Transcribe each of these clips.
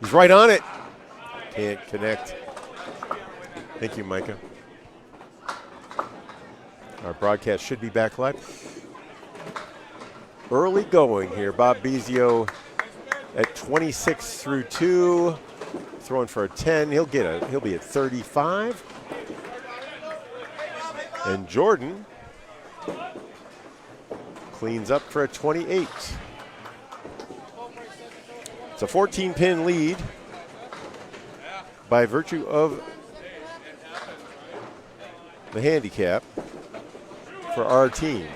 He's right on it. Can't connect. Thank you, Micah. Our broadcast should be back live. Early going here. Bob Bezio at 26 through 2. Throwing for a 10. He'll be at 35. And Jordan cleans up for a 28. It's a 14-pin lead by virtue of the handicap for our team.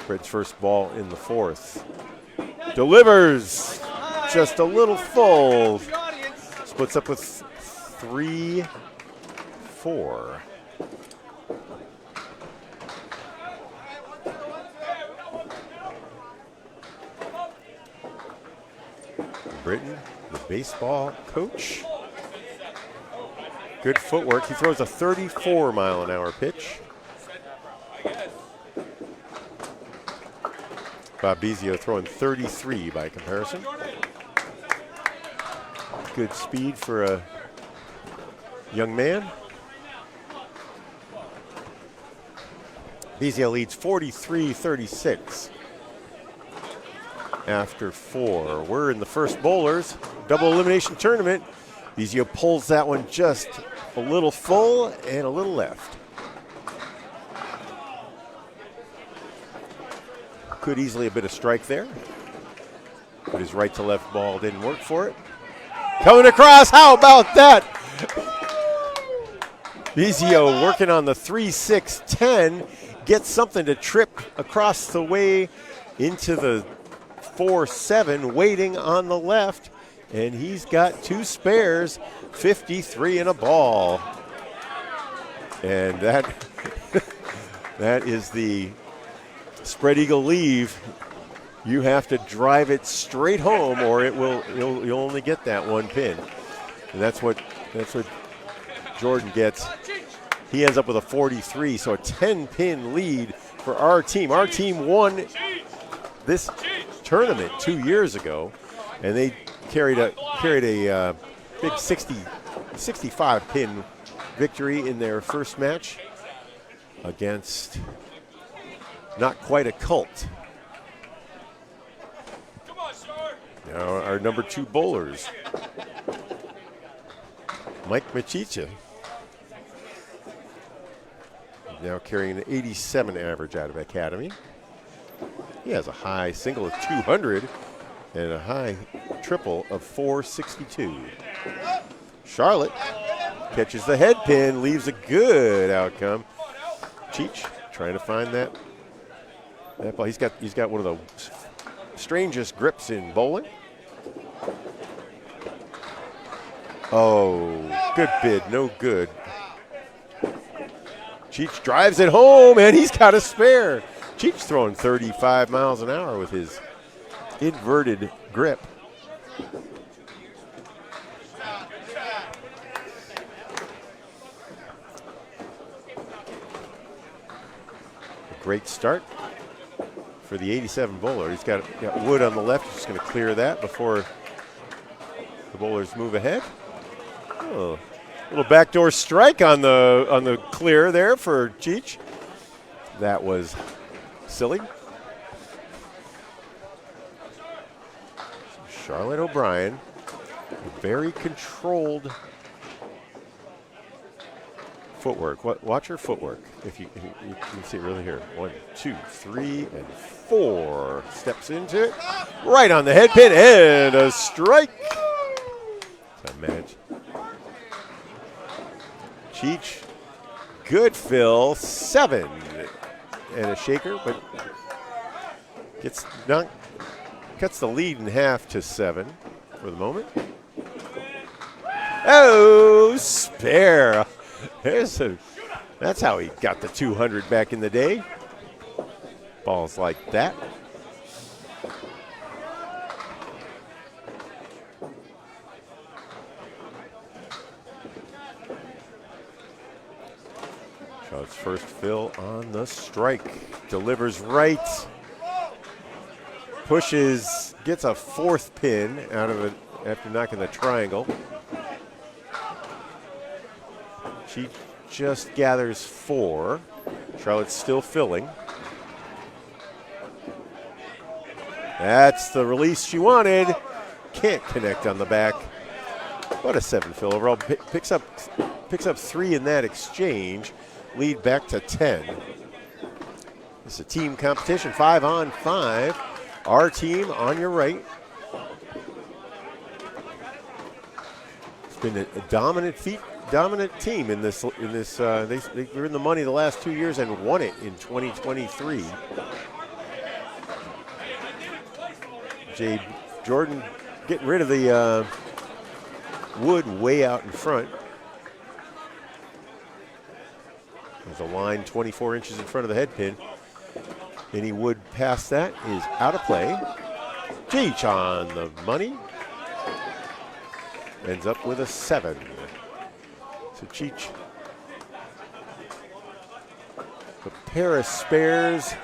Fred's first ball in the fourth. Delivers just a little full. Splits up with 3-4. Britton, the baseball coach. Good footwork. He throws a 34-mile-an-hour pitch. Bob Bezio throwing 33 by comparison. Good speed for a young man. Bezio leads 43-36 after 4. We're in the first bowlers, double elimination tournament. Bezio pulls that one just a little full and a little left. Could easily have been a strike there, but his right to left ball didn't work for it. Coming across, how about that? Bezio working on the 3-6-10, gets something to trip across the way into the 4-7, waiting on the left, and he's got 2 spares, 53 and a ball. And that is the spread eagle leave. You have to drive it straight home, or you'll only get that 1 pin. And that's what Jordan gets. He ends up with a 43, so a 10-pin lead for our team. Our team won this tournament 2 years ago, and they carried a big 65-pin victory in their first match against not quite a cult. Now our number 2 bowlers, Mike Machicha, now carrying an 87 average out of Academy. He has a high single of 200 and a high triple of 462. Charlotte catches the head pin, leaves a good outcome. Cheech trying to find that ball. He's got one of the strangest grips in bowling. Oh, good bid, no good. Cheech drives it home, and he's got a spare. Cheech throwing 35 miles an hour with his inverted grip. A great start for the 87 bowler. He's got Wood on the left. He's just going to clear that before the bowlers move ahead. Oh, little backdoor strike on the clear there for Cheech. That was silly. Charlotte O'Brien, very controlled footwork. Watch her footwork. If you can see it really here. 1, 2, 3, and 4. Steps into it. Right on the head pin and a strike. It's a match. Cheech, good fill, 7 and a shaker, but cuts the lead in half to 7 for the moment. Oh, spare. That's how he got the 200 back in the day. Balls like that. Charlotte's first fill on the strike. Delivers right. Pushes, gets a fourth pin out of it after knocking the triangle. She just gathers 4. Charlotte's still filling. That's the release she wanted. Can't connect on the back. What a 7 fill overall. Picks up 3 in that exchange. Lead back to 10. It's a team competition, 5-on-5. Our team on your right. It's been a dominant team in this. They were in the money the last 2 years and won it in 2023. Jay Jordan getting rid of the wood way out in front. There's a line 24 inches in front of the head pin. Any wood past that is out of play. Cheech on the money. Ends up with a 7. So Cheech, a pair of spares,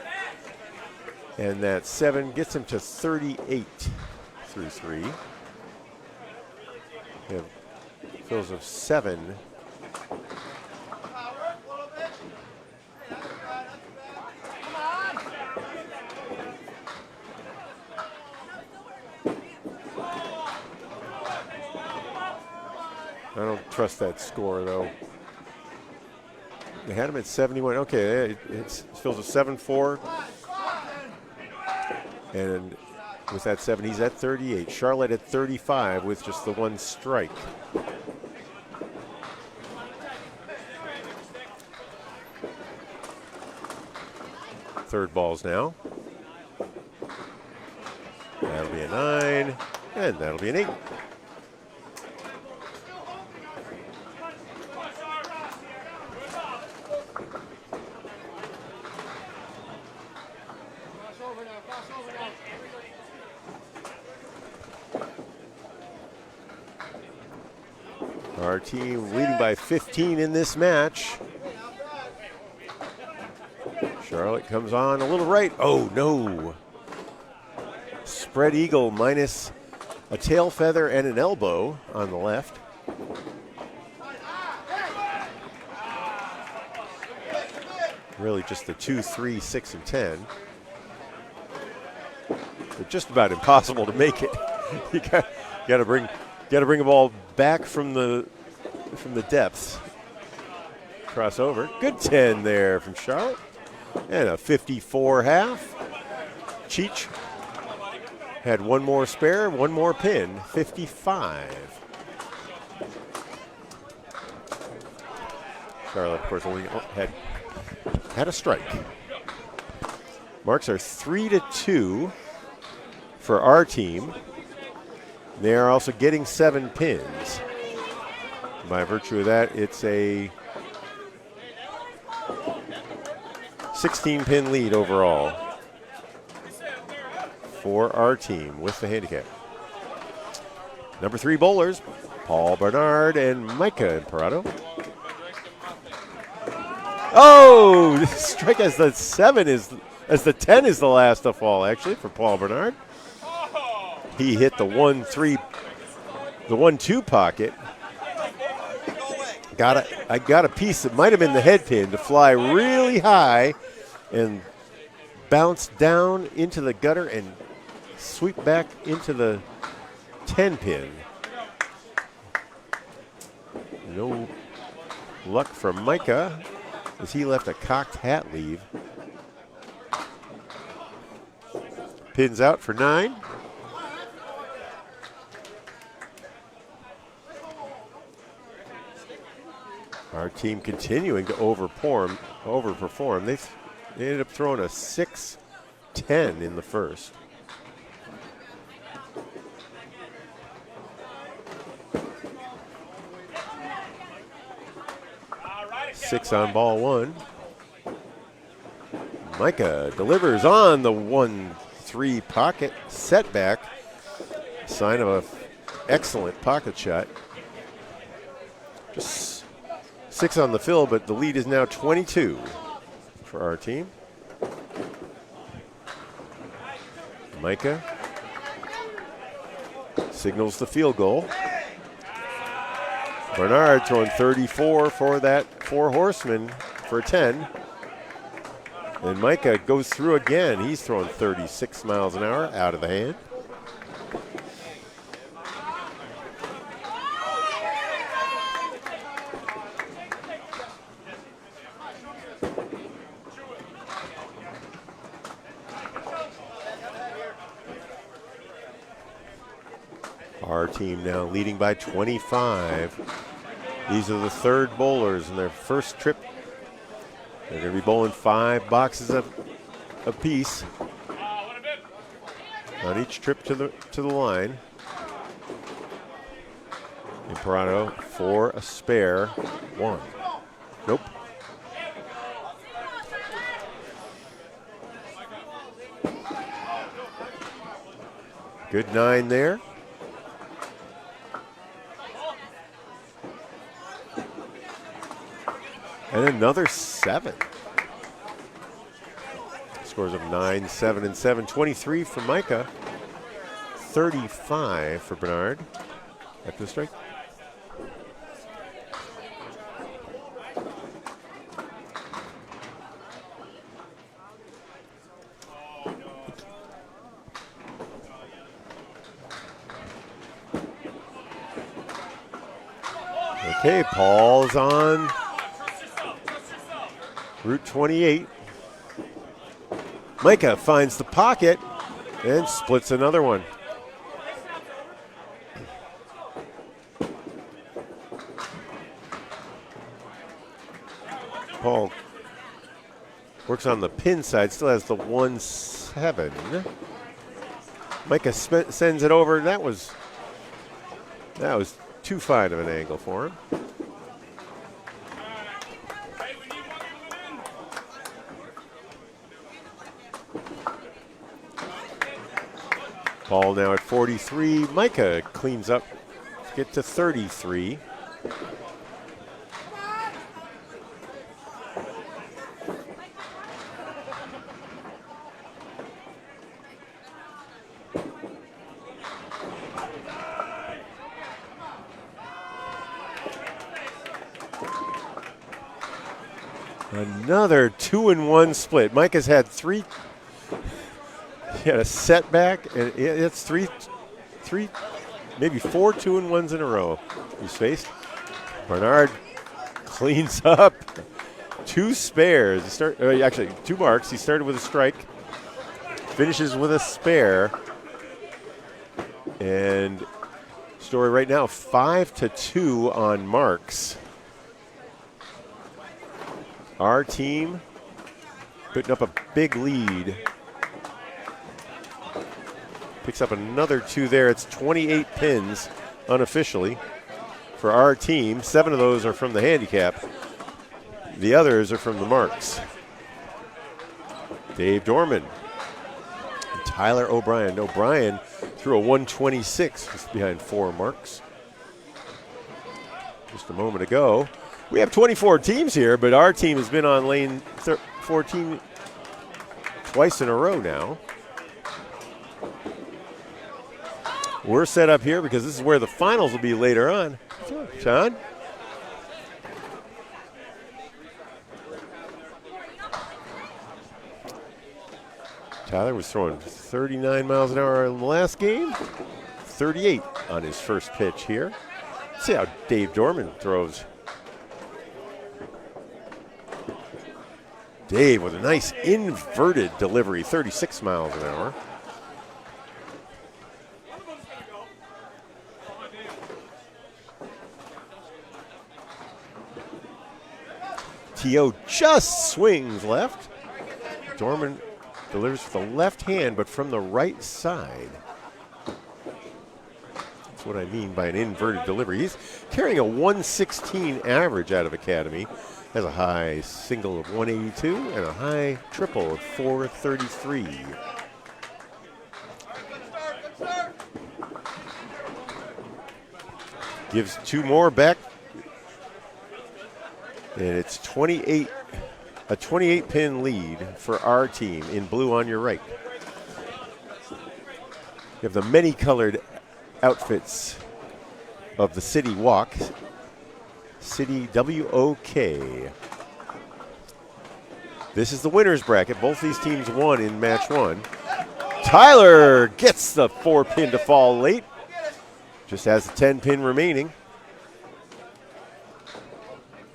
and that 7 gets him to 38 through 3. We have fills of 7. I don't trust that score, though. They had him at 71. Okay, it's fills of 7-4. And with that 7, he's at 38. Charlotte at 35 with just the 1 strike. Third balls now. That'll be a 9, and that'll be an 8. Our team leading by 15 in this match. Charlotte comes on a little right. Oh, no. Spread eagle minus a tail feather and an elbow on the left. Really just the 2, 3, 6, and 10. But just about impossible to make it. You got to bring a ball back from the depths. Crossover. Good 10 there from Charlotte. And a 54 half. Cheech had 1 more spare, 1 more pin. 55. Charlotte, of course, only had a strike. Marks are 3-2 for our team. They are also getting 7 pins. By virtue of that, it's a 16-pin lead overall for our team with the handicap. Number 3 bowlers, Paul Bernard and Micah Imparato. Oh, the strike as the 10 is the last to fall, actually, for Paul Bernard. He hit the 1-3, the 1-2 pocket. I got a piece that might have been the head pin to fly really high and bounce down into the gutter and sweep back into the 10 pin. No luck from Micah as he left a cocked hat leave. Pins out for 9. Our team continuing to overperform. They ended up throwing a 6-10 in the first. Six on ball 1. Micah delivers on the 1-3 pocket setback. Sign of an excellent pocket shot. Just 6 on the fill, but the lead is now 22 for our team. Micah signals the field goal. Bernard throwing 34 for that 4 horseman for 10. And Micah goes through again. He's throwing 36 miles an hour out of the hand. Our team now leading by 25. These are the third bowlers in their first trip. They're going to be bowling 5 boxes a piece on each trip to the line. Imperato for a spare 1. Nope. Good 9 there. And another 7. Scores of 9, 7, and 7. 23 for Micah. 35 for Bernard. After the strike. Okay, Paul's on Route 28. Micah finds the pocket and splits another one. Paul works on the pin side, still has the 1-7. Micah sends it over. That was too fine of an angle for him. Paul now at 43. Micah cleans up to get to 33. Another 2-1 split. Micah's had 3. He had a setback, and it's three, maybe 4 2-1s in a row he's faced. Bernard cleans up 2 spares. Actually, 2 marks. He started with a strike, finishes with a spare, and story right now 5-2 on marks. Our team putting up a big lead. Picks up another 2 there. It's 28 pins unofficially for our team. 7 of those are from the handicap. The others are from the marks. Dave Dorman. And Tyler O'Brien. O'Brien threw a 126 just behind 4 marks. Just a moment ago. We have 24 teams here, but our team has been on lane 14 twice in a row now. We're set up here because this is where the finals will be later on. Sean? Tyler was throwing 39 miles an hour in the last game, 38 on his first pitch here. Let's see how Dave Dorman throws. Dave with a nice inverted delivery, 36 miles an hour. T.O. just swings left. Dorman delivers with the left hand, but from the right side. That's what I mean by an inverted delivery. He's carrying a 116 average out of Academy. Has a high single of 182 and a high triple of 433. Gives 2 more back And it's a 28 pin lead for our team in blue on your right. You have the many colored outfits of the City Walk. City WOK. This is the winner's bracket. Both these teams won in match one. Tyler gets the 4-pin to fall late. Just has a 10-pin remaining.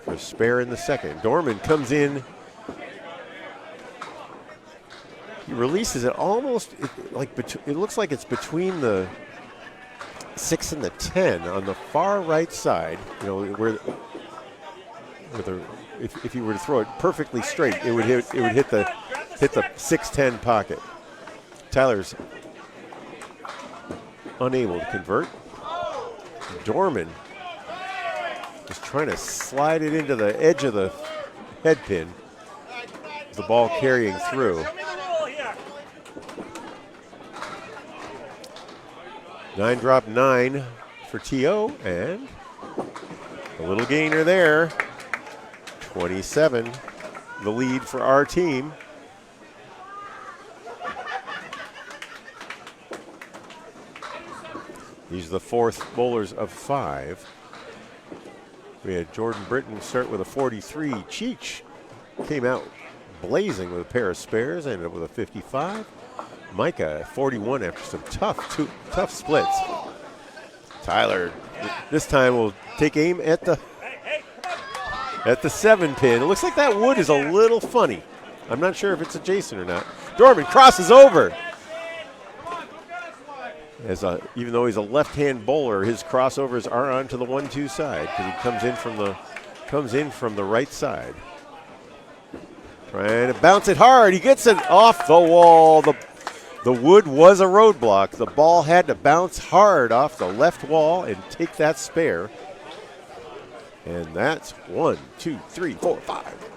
For a spare in the second. Dorman comes in. He releases it almost it looks like it's between the 6 and the 10 on the far right side. You know, where the if you were to throw it perfectly straight, it would hit the 6-10 pocket. Tyler's unable to convert. Dorman just trying to slide it into the edge of the head pin. The ball carrying through. 9-drop 9 for T.O. and a little gainer there. 27, the lead for our team. These are the fourth bowlers of 5. We had Jordan Britton start with a 43. Cheech came out blazing with a pair of spares, ended up with a 55. Micah 41 after some tough splits. Tyler this time will take aim at the 7-pin. It looks like that wood is a little funny. I'm not sure if it's adjacent or not. Dorman crosses over. Even though he's a left-hand bowler, his crossovers are onto the 1-2 side because he comes in from the right side. Trying to bounce it hard. He gets it off the wall. The wood was a roadblock. The ball had to bounce hard off the left wall and take that spare. And that's 1, 2, 3, 4, 5.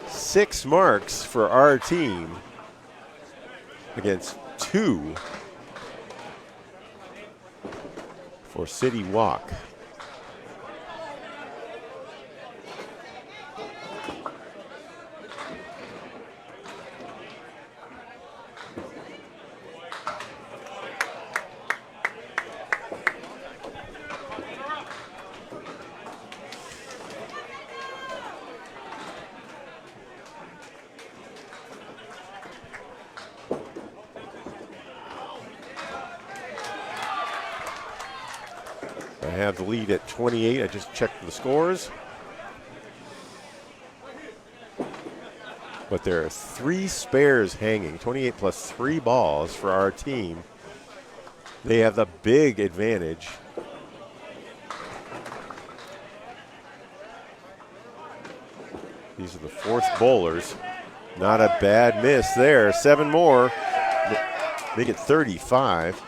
6 marks for our team against 2 for City Walk. I have the lead at 28. I just checked the scores. But there are 3 spares hanging, 28 plus 3 balls for our team. They have the big advantage. These are the fourth bowlers. Not a bad miss there. 7 more. Make it 35.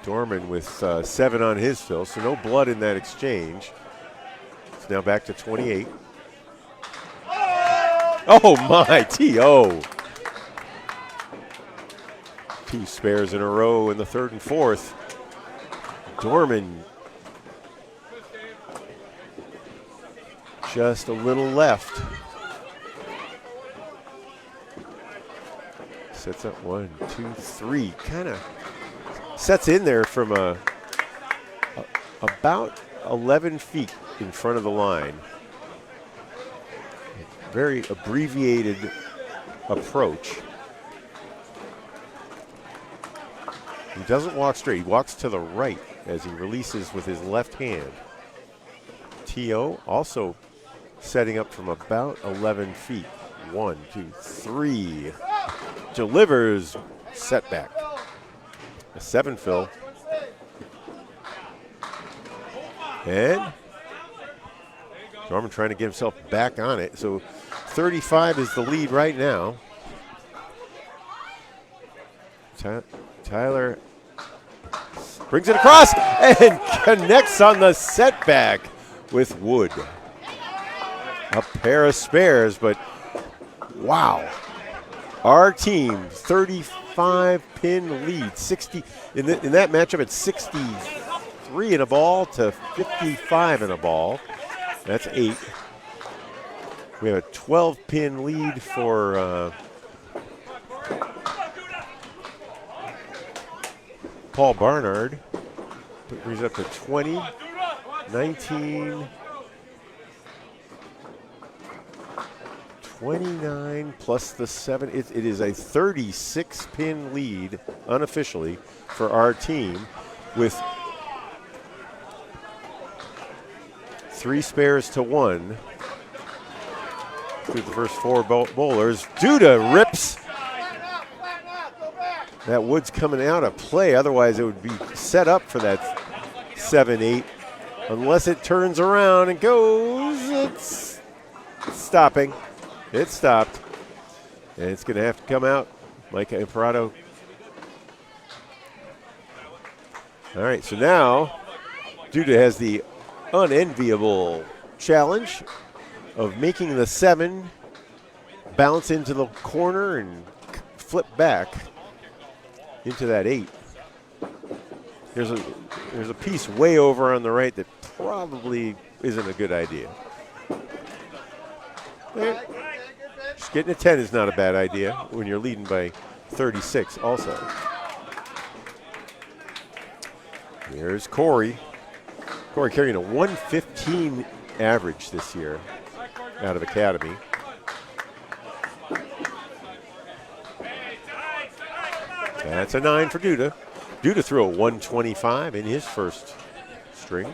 Dorman with 7 on his fill, so no blood in that exchange. It's now back to 28. Oh my, T.O. 2 spares in a row in the third and fourth. Dorman just a little left. Sets up 1, 2, 3. Kind of sets in there from about 11 feet in front of the line. Very abbreviated approach. He doesn't walk straight. He walks to the right as he releases with his left hand. T.O. also setting up from about 11 feet. 1, 2, 3. Delivers. Setback. A 7 fill. And Dorman trying to get himself back on it. So 35 is the lead right now. Tyler brings it across and connects on the setback with Wood. A pair of spares, but wow. Our team 35 55-pin lead. 60 in that matchup, it's 63 in a ball to 55 in a ball. That's 8. We have a 12-pin lead for Paul Barnard. That brings up to 20, 19, 29 plus the 7. It is a 36-pin lead unofficially for our team with 3 spares to 1 through the first 4 bowlers. Duda rips. That wood's coming out of play. Otherwise, it would be set up for that 7-8. Unless it turns around and goes, it's stopping. It stopped. And it's going to have to come out. Micah Imparato. All right, so now Duda has the unenviable challenge of making the 7 bounce into the corner and flip back into that 8. There's a piece way over on the right that probably isn't a good idea. Just getting a 10 is not a bad idea when you're leading by 36 also. There's Corey. Corey carrying a 115 average this year out of Academy. That's a 9 for Duda. Duda threw a 125 in his first string.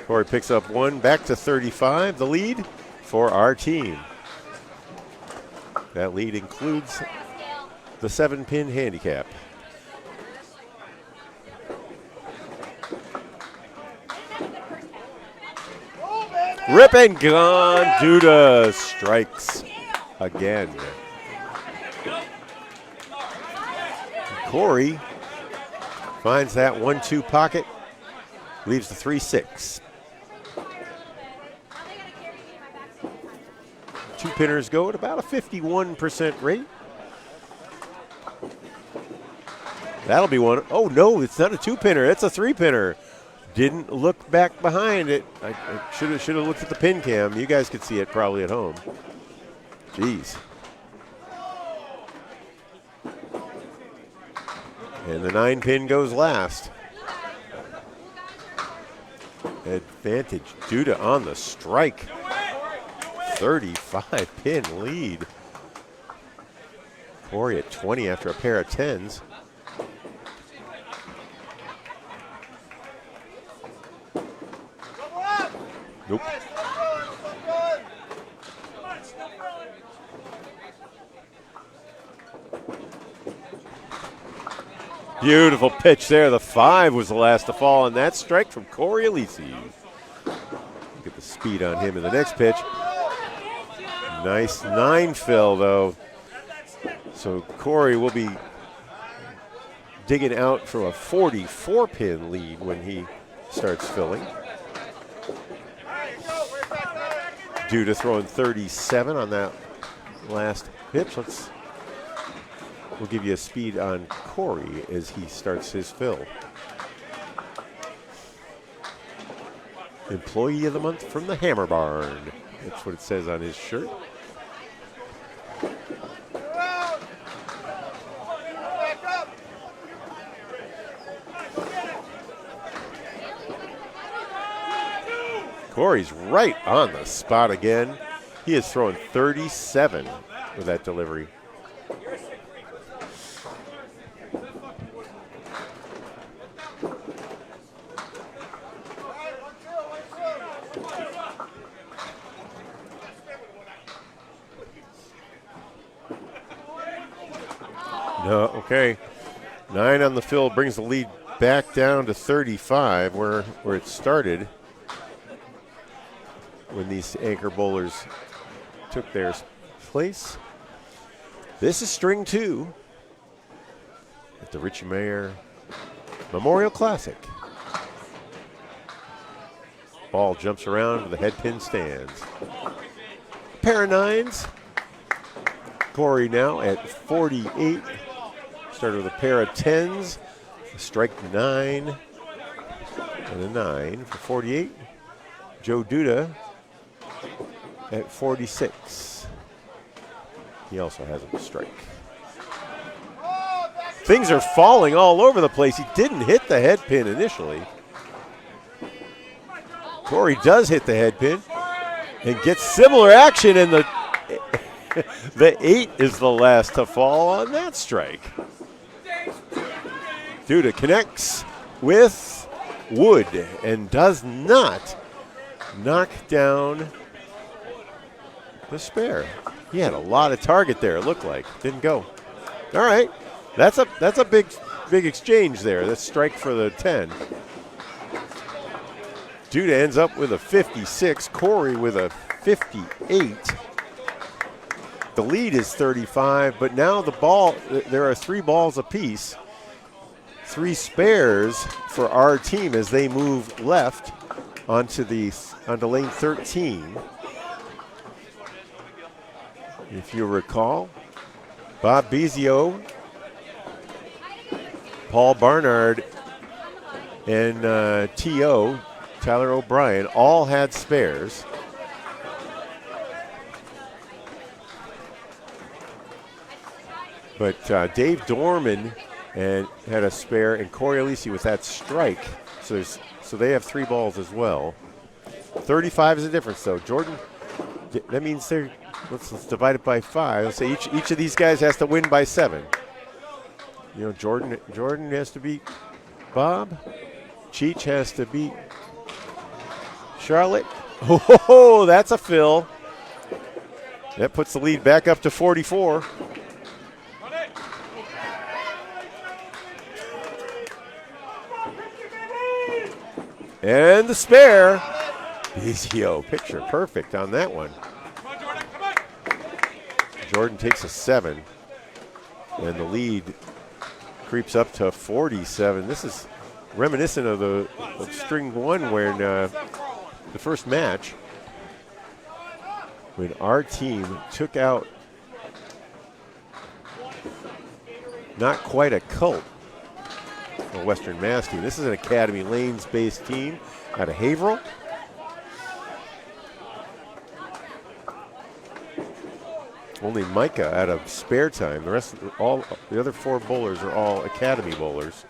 Corey picks up 1, back to 35, the lead for our team. That lead includes the 7-pin handicap. Rip and gone. Duda strikes again. Corey finds that 1-2 pocket, leaves the 3-6. 2 pinners go at about a 51% rate. That'll be one. Oh, no, it's not a 2-pinner. It's a 3-pinner. Didn't look back behind it. I should have looked at the pin cam. You guys could see it probably at home. Jeez. And the 9-pin goes last. Advantage. Duda on the strike. 35-pin lead. Corey at 20 after a pair of 10s. Nope. Beautiful pitch there. The 5 was the last to fall on that strike from Corey Alisi. Look at the speed on him in the next pitch. Nice 9 fill, though. So Corey will be digging out from a 44-pin lead when he starts filling. Duda throwing 37 on that last pitch. We'll give you a speed on Corey as he starts his fill. Employee of the Month from the Hammer Barn. That's what it says on his shirt. Corey's right on the spot again. He is throwing 37 with that delivery. No, okay. 9 on the fill brings the lead back down to 35 where it started when these anchor bowlers took their place. This is string 2 at the Richie Meyer Memorial Classic. Ball jumps around to the head pin stands. pair of 9s. Corey now at 48. Started with a pair of 10s. A strike 9 and a 9 for 48. Joe Duda at 46. He also has a strike. Things are falling all over the place. He didn't hit the head pin initially. Corey does hit the head pin and gets similar action, and the 8 is the last to fall on that strike. Duda connects with Wood and does not knock down the spare. He had a lot of target there, it looked like. Didn't go. All right. That's a big exchange there. That's strike for the 10. Duda ends up with a 56. Corey with a 58. The lead is 35, but now there are 3 balls apiece. 3 spares for our team as they move left onto lane 13. If you recall, Bob Bizio, Paul Barnard, and T.O., Tyler O'Brien, all had spares. But Dave Dorman had a spare, and Corey Alisi with that strike. So they have 3 balls as well. 35 is the difference, though. Jordan, that means let's divide it by 5. Let's say each of these guys has to win by 7. You know, Jordan has to beat Bob. Cheech has to beat Charlotte. Oh, that's a fill. That puts the lead back up to 44. And the spare. Bizio, picture perfect on that one. Jordan takes a 7. And the lead creeps up to 47. This is reminiscent of string 1 where the first match, when our team took out not quite a cult, a Western Mass team. This is an Academy Lanes-based team out of Haverhill. Only Micah out of spare time. The rest, all the other 4 bowlers are all Academy bowlers.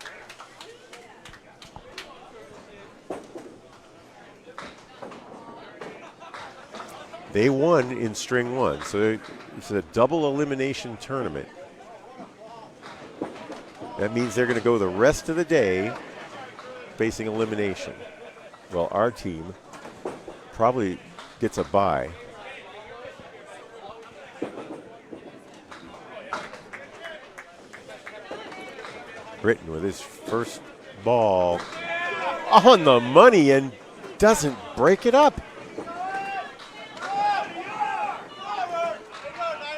They won in string 1, so it's a double elimination tournament. That means they're going to go the rest of the day facing elimination. Well, our team probably gets a bye. Britton with his first ball on the money and doesn't break it up.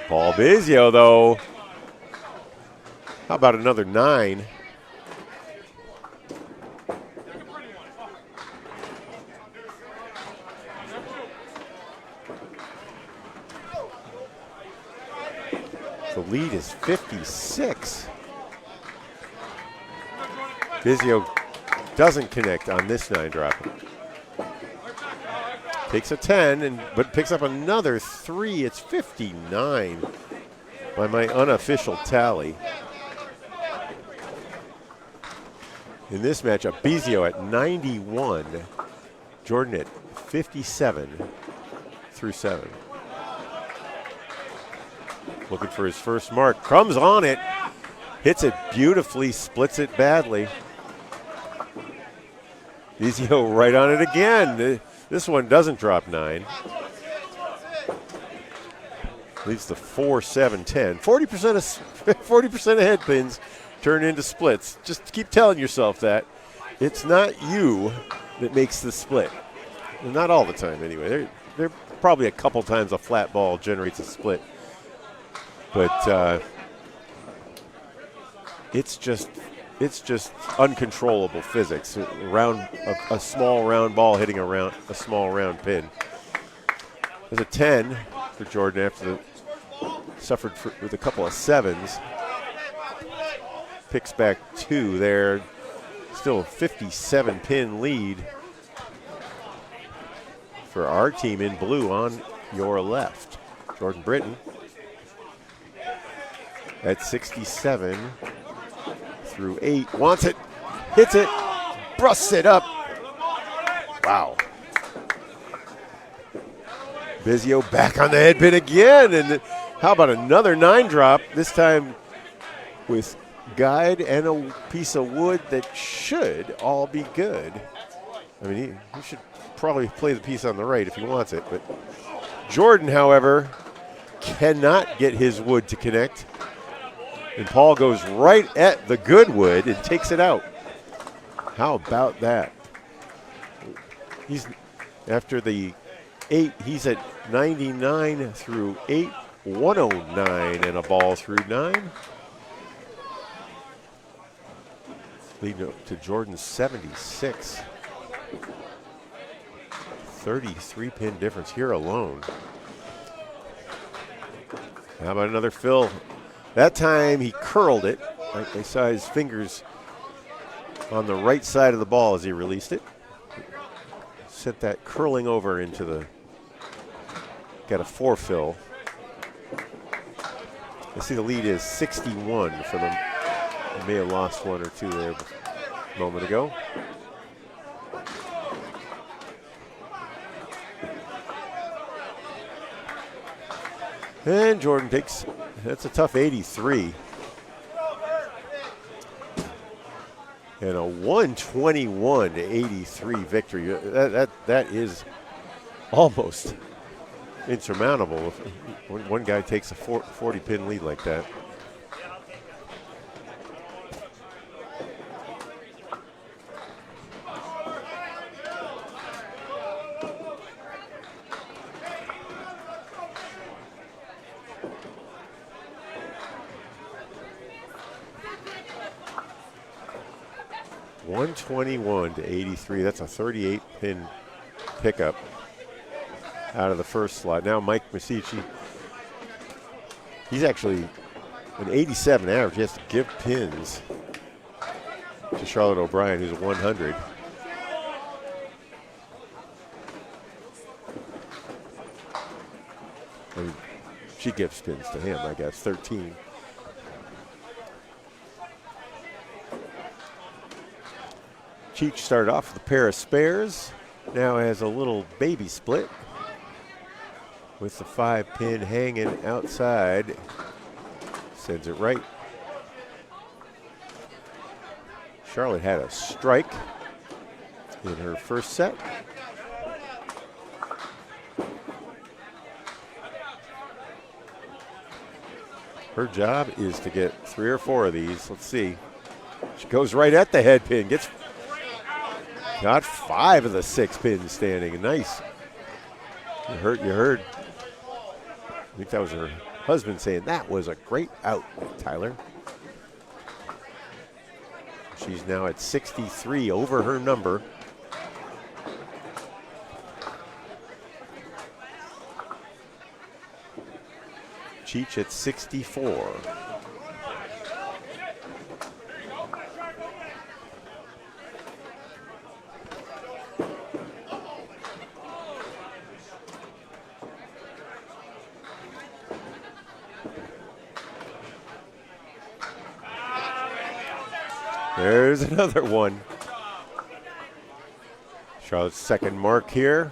Paul Bizio, though. How about another 9? The lead is 56. Bizio doesn't connect on this 9 drop. Takes a 10, but picks up another 3. It's 59 by my unofficial tally. In this matchup, Bizio at 91, Jordan at 57 through 7. Looking for his first mark. Comes on it, hits it beautifully, splits it badly. Bizio right on it again. This one doesn't drop 9. Leads to 4, 7, 10. 40% of head pins turn into splits. Just keep telling yourself that. It's not you that makes the split. Not all the time, anyway. There probably a couple times a flat ball generates a split. But it's just uncontrollable physics. A small round ball hitting a small round pin. There's a 10 for Jordan after suffered with a couple of 7s. Picks back 2 there. Still a 57-pin lead for our team in blue on your left. Jordan Britton at 67 through 8. Wants it, hits it, brusts it up. Wow. Bizio back on the head pin again. And how about another 9 drop, this time with guide and a piece of wood that should all be good. I mean, he should probably play the piece on the right if he wants it. But Jordan, however, cannot get his wood to connect. And Paul goes right at the good wood and takes it out. How about that? He's after the 8, he's at 99 through 8, 109 and a ball through 9. Leading up to Jordan's 76. 33-pin difference here alone. How about another fill? That time he curled it. I saw his fingers on the right side of the ball as he released it. Sent that curling over into the, got a 4 fill. I see the lead is 61 for them. They may have lost 1 or 2 there a moment ago. And Jordan takes, that's a tough 83. And a 121 to 83 victory. That is almost insurmountable if one guy takes a 40-pin lead like that. .121 to 83. That's a 38-pin pickup out of the first slot. Now Mike Masici, he's actually an 87 average. He has to give pins to Charlotte O'Brien, who's a 100. I mean, she gives pins to him, I guess, 13. Cheech started off with a pair of spares. Now has a little baby split with the 5-pin hanging outside. Sends it right. Charlotte had a strike in her first set. Her job is to get 3 or 4 of these. Let's see. She goes right at the head pin. Got 5 of the 6 pins standing. Nice. You heard. I think that was her husband saying that was a great out, Tyler. She's now at 63 over her number. Cheech at 64. There's another one. Charlotte's second mark here.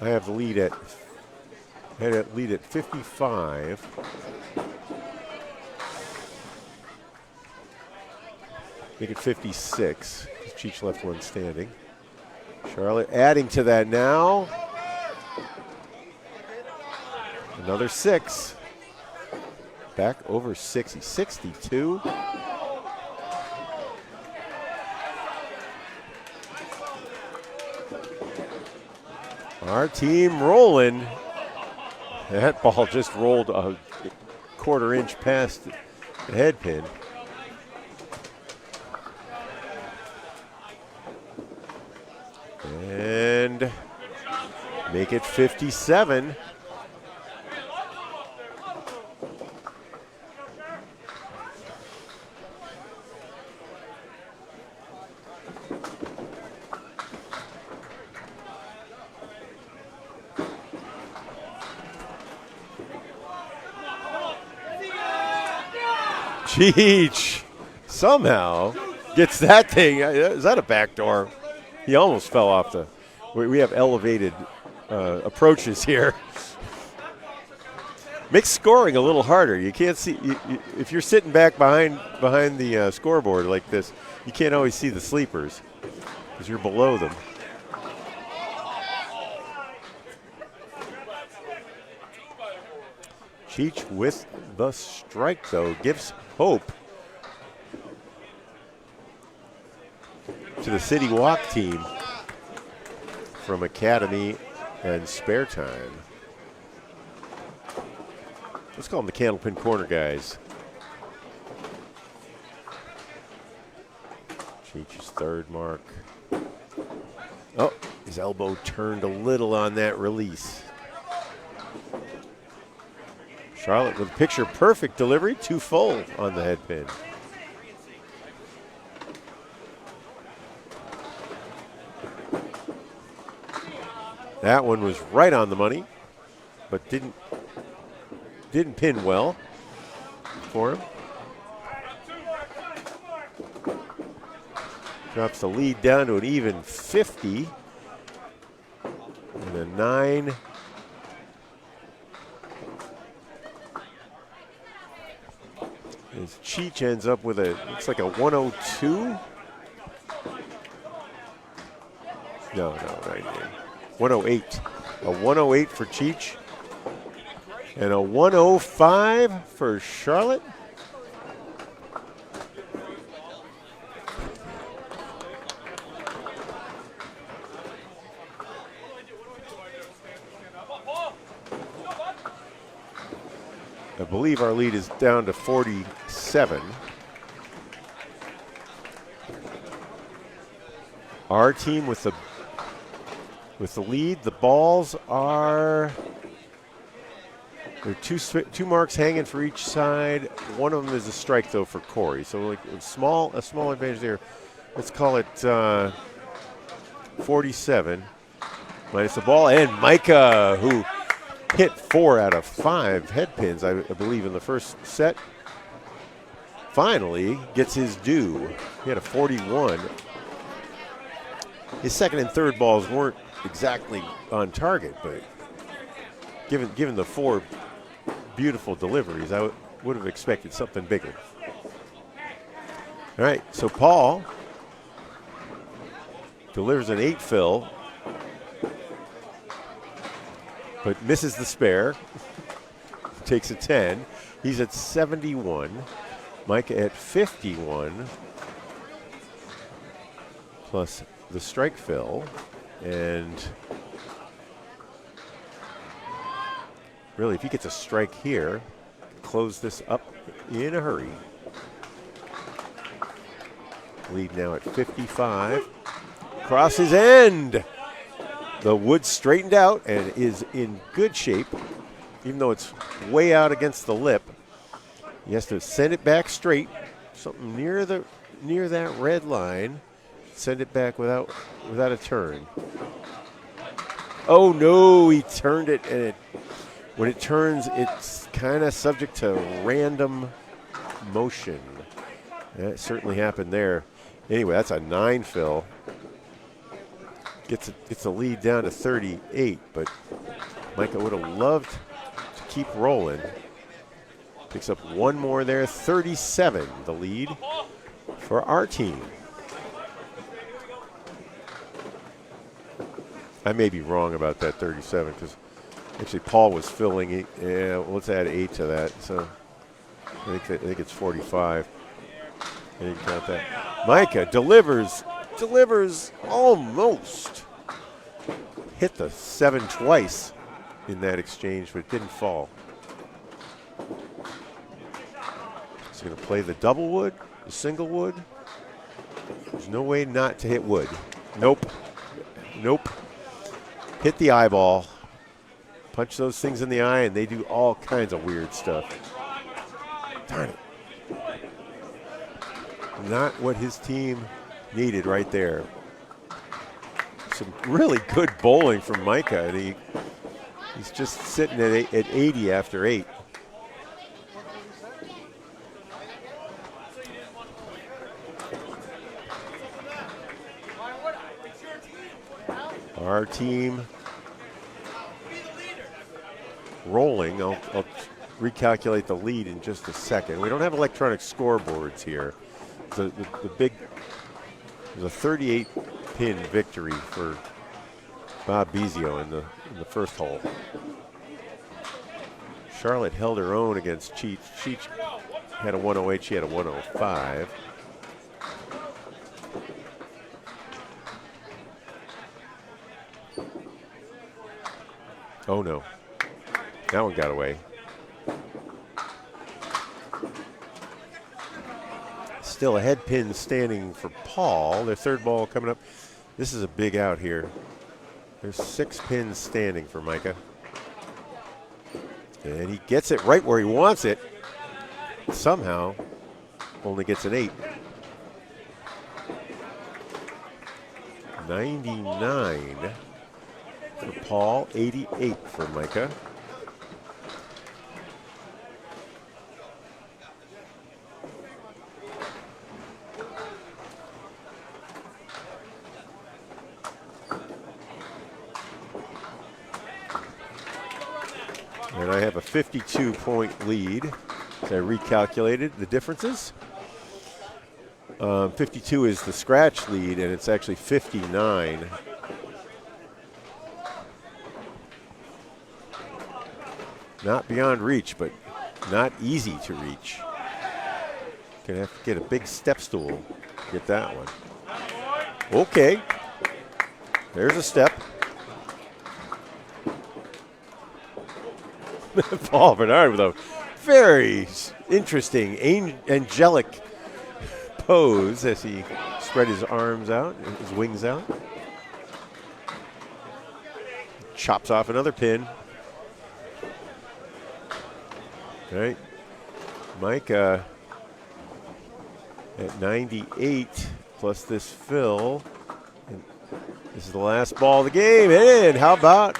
I have the lead at 55. Make it 56. Cheech left one standing. Charlotte adding to that now. Another 6. Back over 60. 62. Our team rolling. That ball just rolled quarter inch past the head pin. And make it 57. Cheech somehow gets that thing. Is that a backdoor? He almost fell off the. We have elevated approaches here. Makes scoring a little harder. You can't see if you're sitting back behind the scoreboard like this. You can't always see the sleepers because you're below them. Cheech with the strike, though, gives hope to the City Walk team from Academy and Spare Time. Let's call them the Candlepin Corner guys. Cheech's third mark. Oh, his elbow turned a little on that release. Charlotte with picture perfect delivery, too full on the head pin. That one was right on the money, but didn't pin well for him. Drops the lead down to an even 50. And a 9. As Cheech ends up with looks like a 102. No, right here. 108. A 108 for Cheech. And a 105 for Charlotte. I believe our lead is down to 47. Our team with the lead. The balls are there are two marks hanging for each side. One of them is a strike though for Corey. So like a small advantage there. Let's call it 47 minus the ball, and Micah, who hit 4 out of 5 head pins, I believe, in the first set, finally gets his due. He had a 41. His second and third balls weren't exactly on target, but given the 4 beautiful deliveries, I would have expected something bigger. All right, so Paul delivers an 8 fill, but misses the spare. Takes a 10. He's at 71. Micah at 51. Plus the strike fill. And really, if he gets a strike here, close this up in a hurry. Lead now at 55. Across his end. The wood straightened out and is in good shape, even though it's way out against the lip. He has to send it back straight, something near that red line. Send it back without a turn. Oh no, he turned it, and when it turns, it's kind of subject to random motion. That certainly happened there. Anyway, that's a 9 fill. Gets the lead down to 38, but Micah would have loved to keep rolling. Picks up one more there, 37, the lead for our team. I may be wrong about that 37 because actually Paul was filling it. Yeah, well, let's add 8 to that. So I think it's 45. I didn't count that. Micah delivers almost. Hit the 7 twice in that exchange, but it didn't fall. He's going to play the double wood, the single wood. There's no way not to hit wood. Nope. Nope. Hit the eyeball. Punch those things in the eye, and they do all kinds of weird stuff. Darn it. Not what his team needed right there. Some really good bowling from Micah, and he's just sitting at 80 after 8. Our team rolling. I'll recalculate the lead in just a second. We don't have electronic scoreboards here. The big, there's a 38 pin victory for Bob Bezio in the first hole. Charlotte held her own against Cheech. Cheech had a 108, she had a 105. Oh no, that one got away. Still a head pin standing for Paul. Their third ball coming up. This is a big out here. There's 6 pins standing for Micah. And he gets it right where he wants it. Somehow only gets an 8. 99 for Paul, 88 for Micah. And I have a 52-point lead. As I recalculated the differences. 52 is the scratch lead, and it's actually 59. Not beyond reach, but not easy to reach. Gonna have to get a big step stool to get that one. Okay, there's a step. Paul Bernard with a very interesting, angelic pose as he spread his arms out, his wings out. Chops off another pin. All right, Micah at 98 plus this fill. And this is the last ball of the game, and how about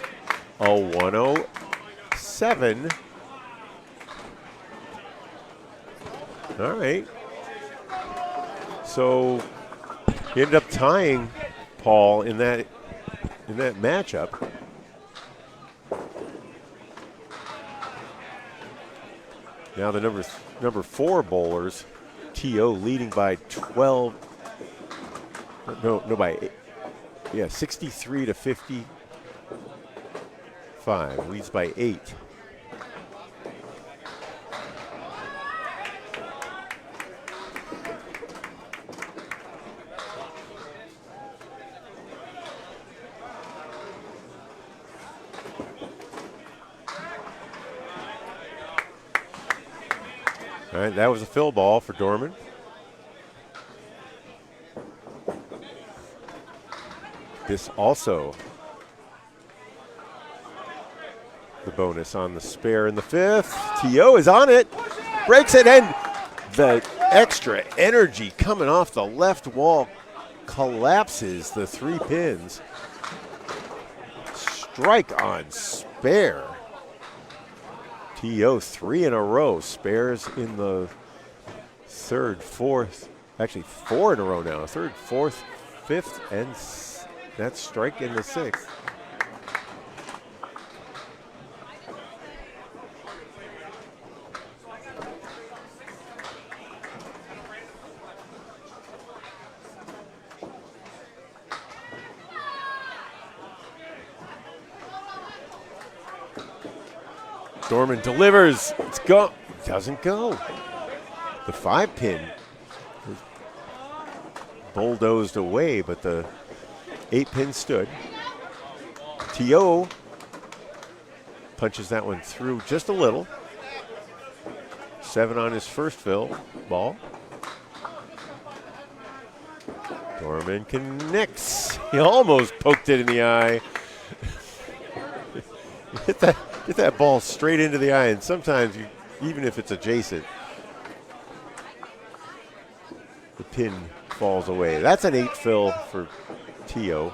a 107? All right. So he ended up tying Paul in that matchup. Now the number 4 bowlers, T.O. leading by 12. No, by 8. Yeah, 63 to 55. Leads by 8. All right, that was a fill ball for Dorman. This also the bonus on the spare in the 5th. T.O. is on it, breaks it, and the extra energy coming off the left wall collapses the 3 pins. Strike on spare. T.O. 3 in a row. Spares in the 3rd, 4th, actually 4 in a row now. 3rd, 4th, 5th, and that strike in the 6th. Dorman delivers. It's go. Doesn't go. The 5 pin was bulldozed away, but the 8 pin stood. T.O. punches that one through just a little. 7 on his first fill ball. Dorman connects. He almost poked it in the eye. Get that ball straight into the eye, and sometimes, even if it's adjacent, the pin falls away. That's an 8 fill for T.O.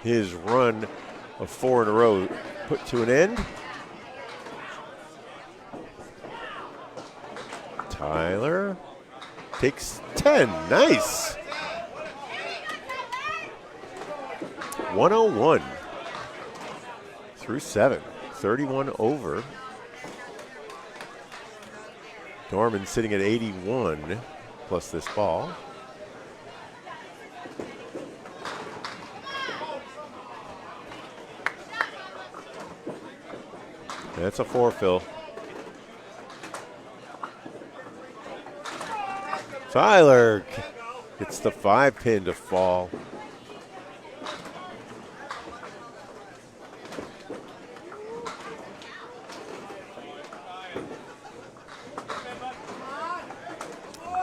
His run of 4 in a row put to an end. Tyler takes 10. Nice. 101 through 7. 31 over. Dorman sitting at 81 plus this ball. That's a 4 fill. Tyler gets the 5 pin to fall.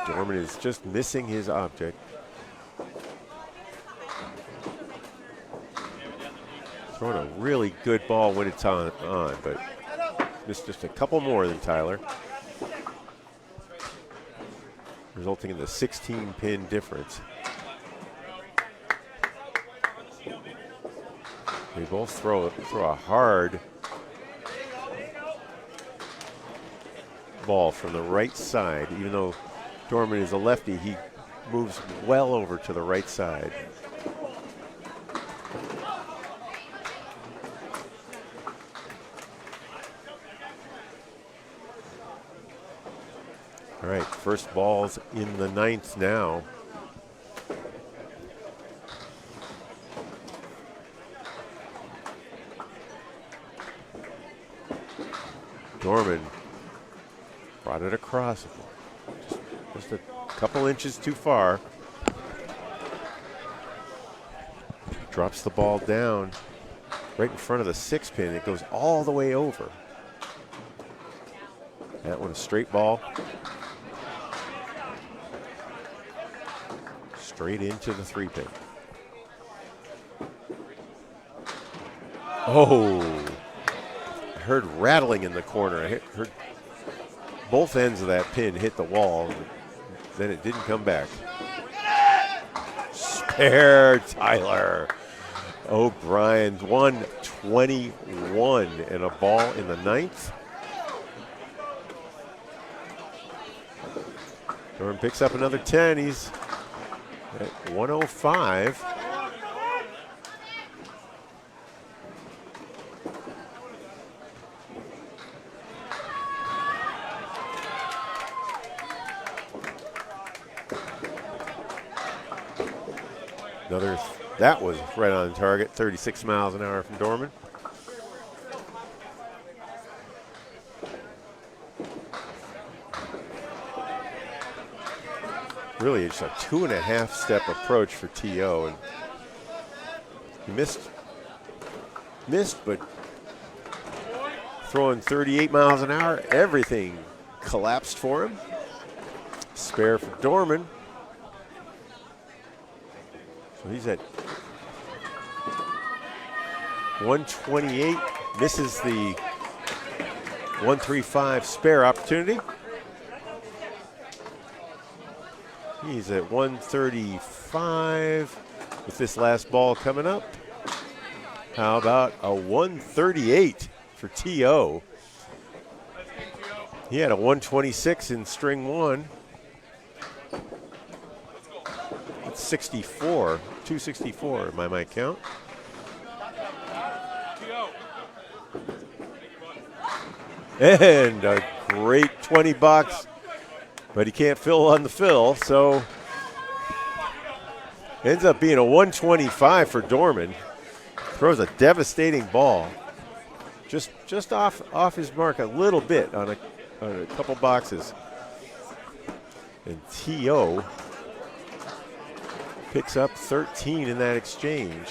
Dorman is just missing his object. Throwing a really good ball when it's on, but missed just a couple more than Tyler, resulting in the 16 pin difference. They both throw a hard ball from the right side. Even though Dorman is a lefty, he moves well over to the right side. All right, first ball's in the 9th now. Dorman brought it across, just a couple inches too far. Drops the ball down right in front of the 6 pin. It goes all the way over. That one a straight ball. Straight into the 3 pin. Oh, I heard rattling in the corner. I heard both ends of that pin hit the wall. Then it didn't come back. Spare Tyler. O'Brien's 121 and a ball in the 9th. Dorman picks up another 10. He's at 105. That was right on target, 36 miles an hour from Dorman. Really, it's a 2.5 step approach for T.O. and he missed, but throwing 38 miles an hour, everything collapsed for him. Spare for Dorman. So he's at 128, misses the 135 spare opportunity. He's at 135 with this last ball coming up. How about a 138 for T.O.? He had a 126 in string 1. That's 64, 264 by my count. And a great 20 bucks, but he can't fill on the fill, so ends up being a 125 for Dorman. Throws a devastating ball, just off his mark a little bit on a couple boxes. And T.O. picks up 13 in that exchange.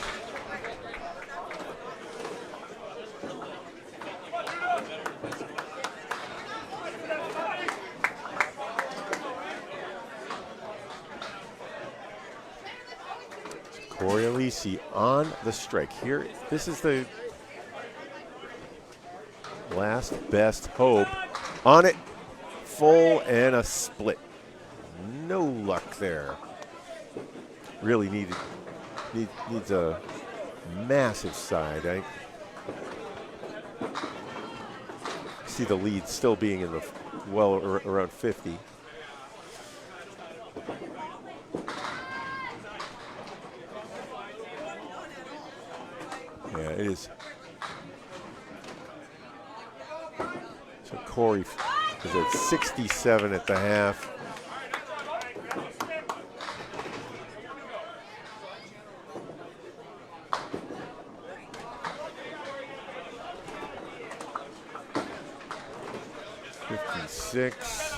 Corey Alisi on the strike. Here, this is the last best hope. On it, full and a split. No luck there. Really needs a massive side. I see the lead still being in the around 50. Yeah, it is. So Corey is at 67 at the half. Six.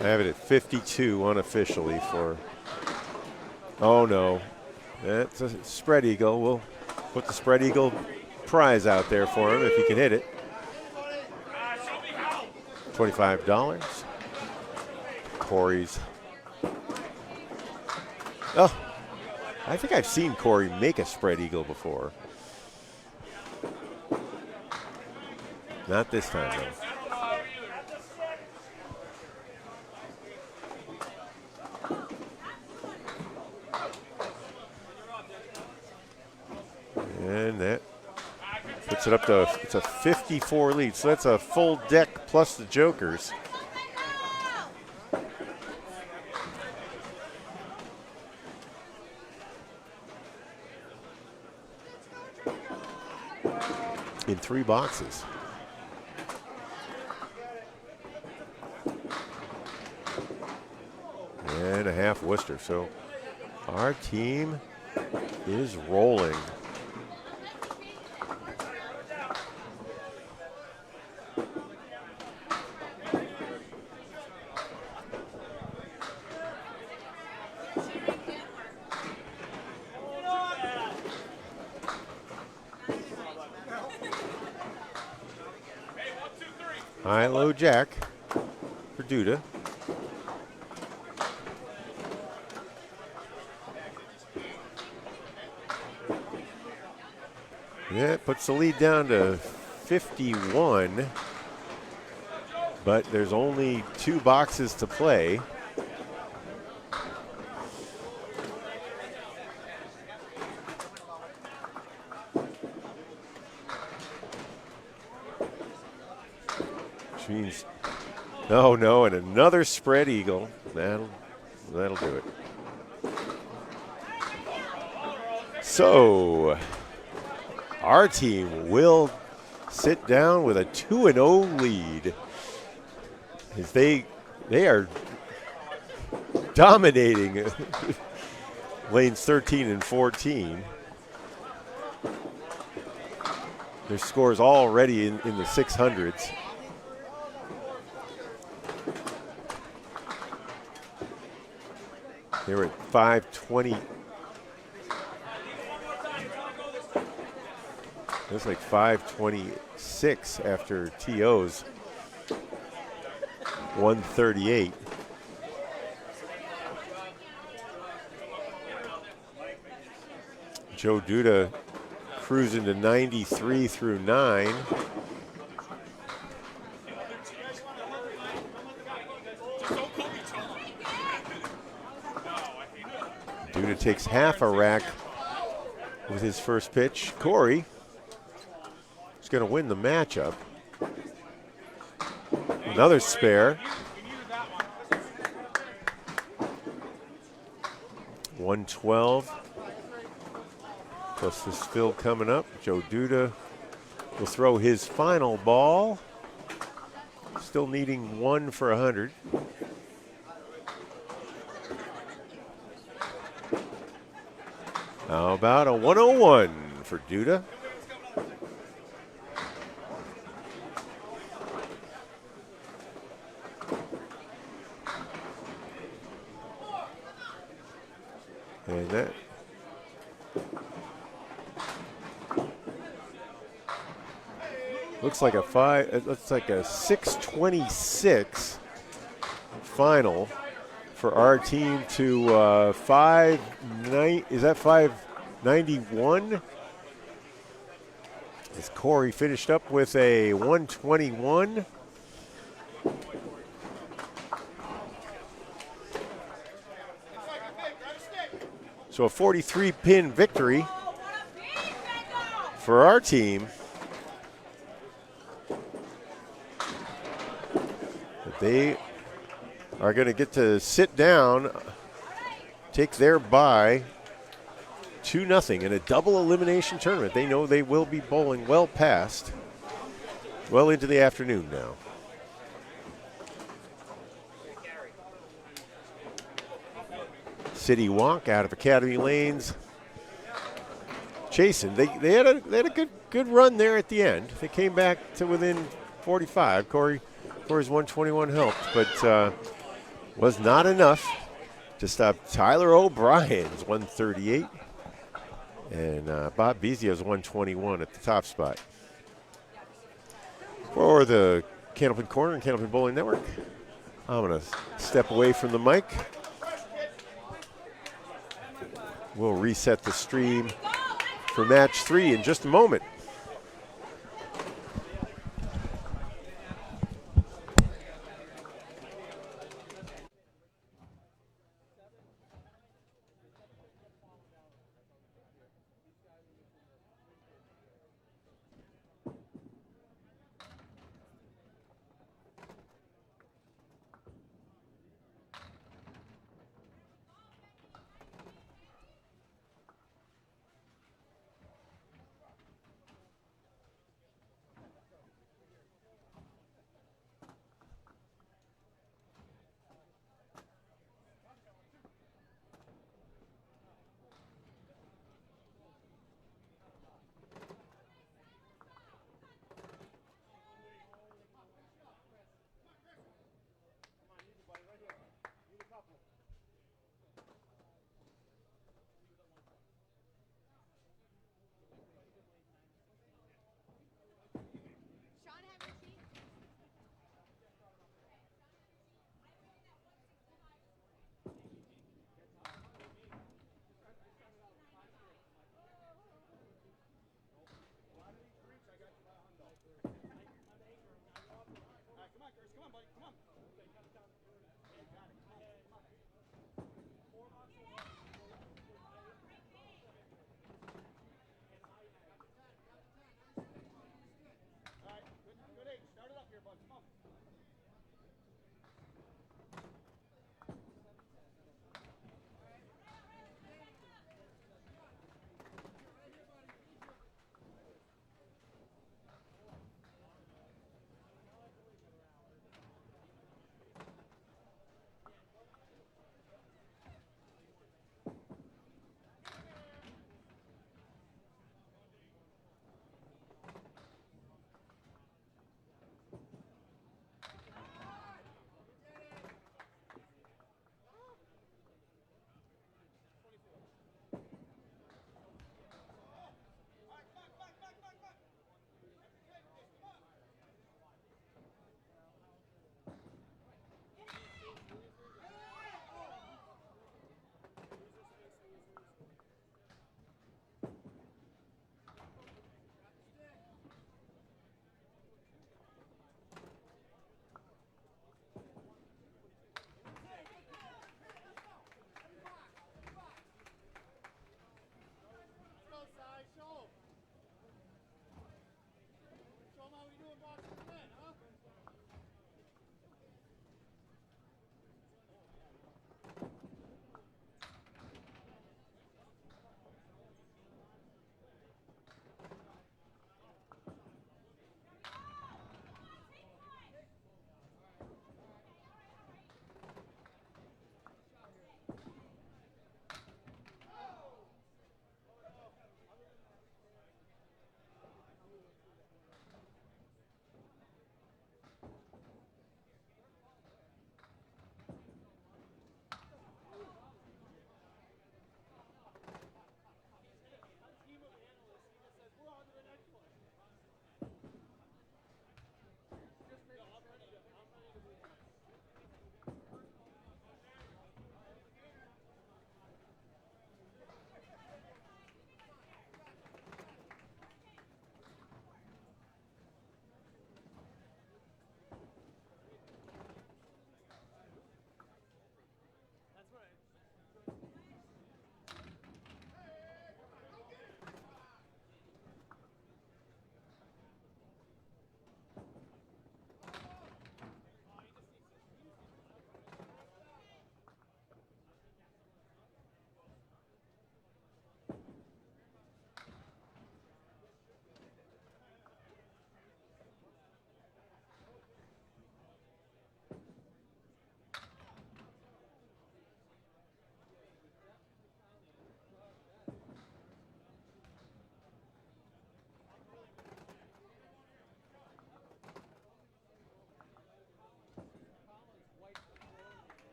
I have it at 52 unofficially for. Oh no, that's a spread eagle. We'll put the spread eagle prize out there for him if he can hit it. $25. Corey's. Oh, I think I've seen Corey make a spread eagle before. Not this time, though. And that puts it up to, it's a 54 lead. So that's a full deck plus the jokers. In 3 boxes. And a half Worcester. So our team is rolling. High-low jack for Duda. Yeah, it puts the lead down to 51, but there's only 2 boxes to play. Which means, no, and another spread eagle. That'll do it. So our team will sit down with a 2-0 lead as they are dominating lanes 13 and 14. Their scores already in the 600s. They were at 520. It's like 526 after TO's 138. Joe Duda cruising to 93 through 9. Duda takes half a rack with his first pitch. Corey is going to win the matchup. Another spare. 112. Plus this fill coming up. Joe Duda will throw his final ball. Still needing 1 for 100. How about a 101 for Duda? And that Looks like a 6:26 final for our team to 591. As Corey finished up with a 121. So a 43-pin victory for our team. But they are going to get to sit down, take their bye 2-0 in a double elimination tournament. They know they will be bowling well into the afternoon now. City Walk out of Academy Lanes. Chasing. They had a good run there at the end. They came back to within 45. Corey's 121 helped, but was not enough to stop Tyler O'Brien's 138 and Bob Bezio's 121 at the top spot. For the Candlepin Corner and Candlepin Bowling Network, I'm going to step away from the mic. We'll reset the stream for match 3 in just a moment.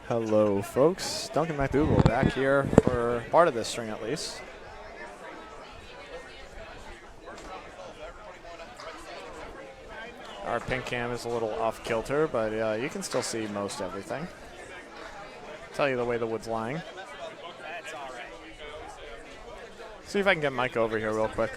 Hello, folks. Duncan McDougall back here for part of this string, at least. Our pink cam is a little off kilter, but you can still see most everything. Tell you the way the wood's lying. See if I can get Mike over here real quick.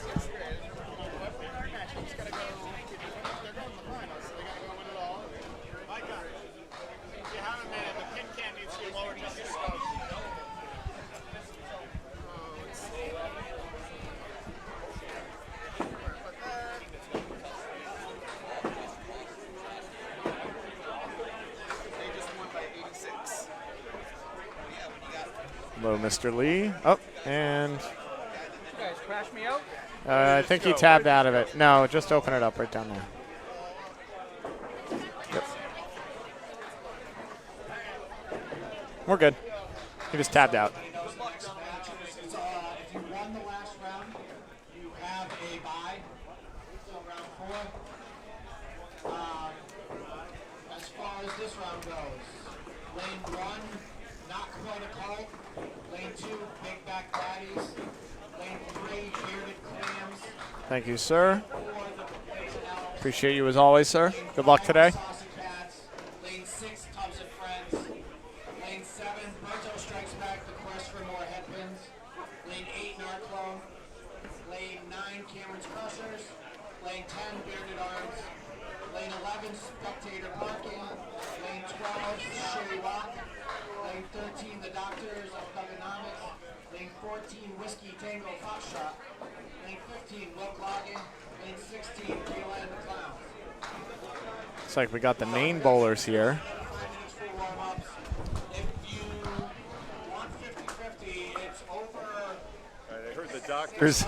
Hello, Mr. Lee. Oh, and You guys crash me out? I think he tabbed out of it. No, just open it up right down there. Yep. We're good. He just tabbed out. If you won the last round, you have a bye. So round 4. As far as this round goes, lane 1, not quite a cult. Lane 2, big back baddies. Lane 3, bearded clams. Thank you, sir. 4, the Canal. Appreciate you as always, sir. Good luck today. Saucy cats. Lane 6, tubs of friends. Lane 7, Berto strikes back. The quest for more headpins. Lane 8, Narclone. Lane 9, Cameron's Crushers. Lane 10, Bearded Arms. Lane 11, Spectator Parking. Lane 12, Sherry Rock. Lane 13, The Doctors of Thugonomics. Lane 14, Whiskey Tango Foxtrot. Lane 15, Look Logging. Lane 16, Kayla the Clown. Looks like we got the main bowlers here. 5 minutes for warm-ups. If you want 50-50, it's over. I heard the Doctors.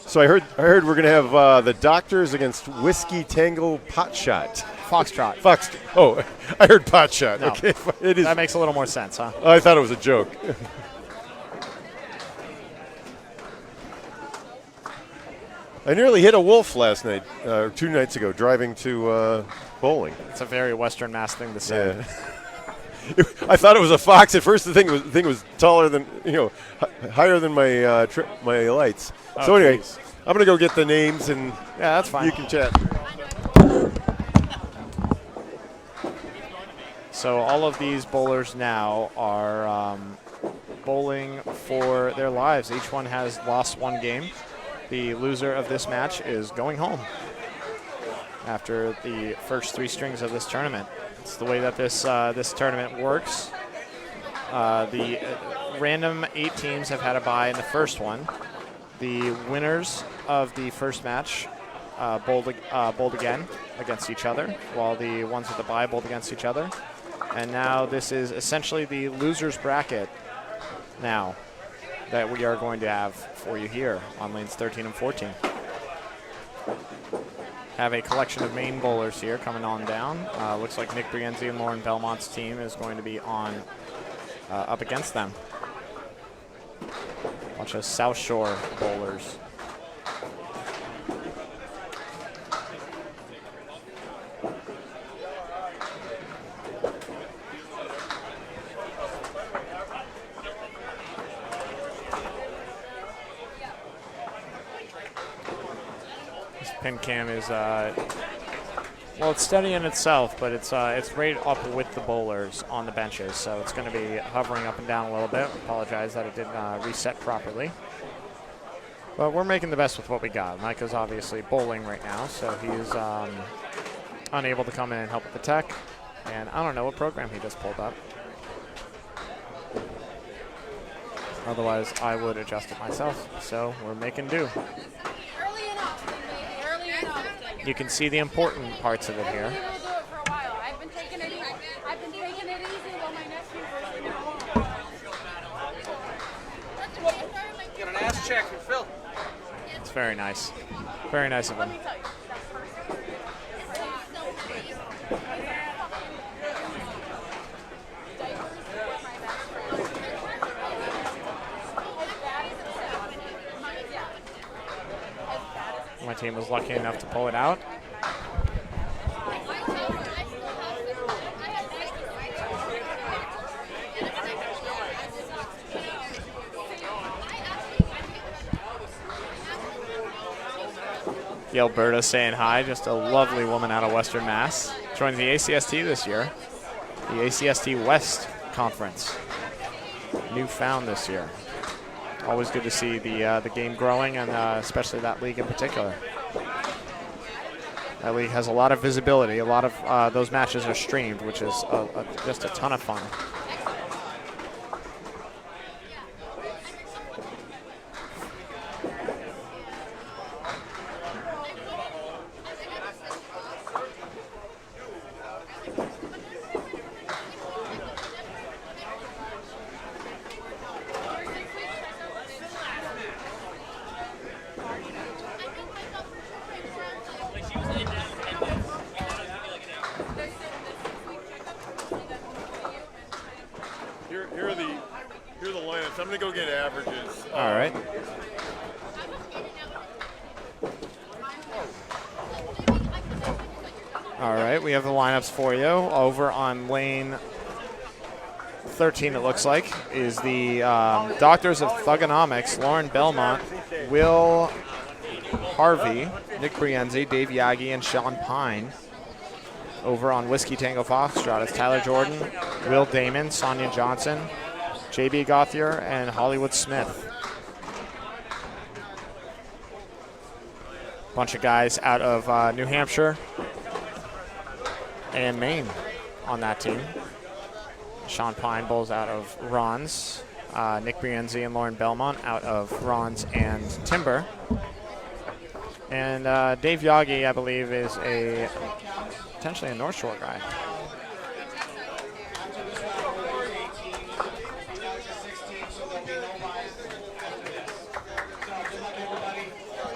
So I heard we're gonna have the Doctors against Whiskey Tango Pot Shot. Foxtrot. Oh, I heard Pot Shot. No. Okay, it is. That makes a little more sense, huh? I thought it was a joke. I nearly hit a wolf last night, 2 nights ago, driving to bowling. It's a very Western Mass thing to say. Yeah. I thought it was a fox at first. The thing was taller than, higher than my my lights. Oh, so anyway, geez. I'm gonna go get the names and Yeah, that's fine. you can chat. So all of these bowlers now are bowling for their lives. Each one has lost 1 game. The loser of this match is going home after the first 3 strings of this tournament. It's the way that this tournament works. The random 8 teams have had a bye in the first one. The winners of the first match bowled again against each other, while the ones with the bye bowled against each other. And now this is essentially the loser's bracket now that we are going to have for you here on lanes 13 and 14. Have a collection of main bowlers here coming on down. Looks like Nick Brienzi and Lauren Belmont's team is going to be on up against them. Bunch of South Shore bowlers. Pin cam is, well, it's steady in itself, but it's right up with the bowlers on the benches, so it's going to be hovering up and down a little bit. Apologize that it didn't reset properly. But we're making the best with what we got. Mike is obviously bowling right now, so he's unable to come in and help with the tech. And I don't know what program he just pulled up. Otherwise, I would adjust it myself, so we're making do. You can see the important parts of it here. We'll do it for a while. I've been taking it easy while my nephew was Get an ass check from Phil. It's very nice. Very nice of him. Let me tell you. My team was lucky enough to pull it out. Gilberta saying hi, just a lovely woman out of Western Mass. Joins the ACST this year, the ACST West Conference. Newfound this year. Always good to see the game growing, and especially that league in particular. That league has a lot of visibility. A lot of those matches are streamed, which is just a ton of fun. Here are the lineups. I'm going to go get averages. All right. All right, we have the lineups for you. Over on lane 13, it looks like, is the Doctors of Thugonomics, Lauren Belmont, Will Harvey, Nick Brienzi, Dave Yagi, and Sean Pine. Over on Whiskey Tango Foxtrot, it's Tyler Jordan, Will Damon, Sonia Johnson, JB Gothier, and Hollywood Smith. Bunch of guys out of New Hampshire and Maine on that team. Sean Pine bowls out of Ron's. Nick Brienzi and Lauren Belmont out of Ron's and Timber. And Dave Yagi, I believe, is potentially a North Shore guy.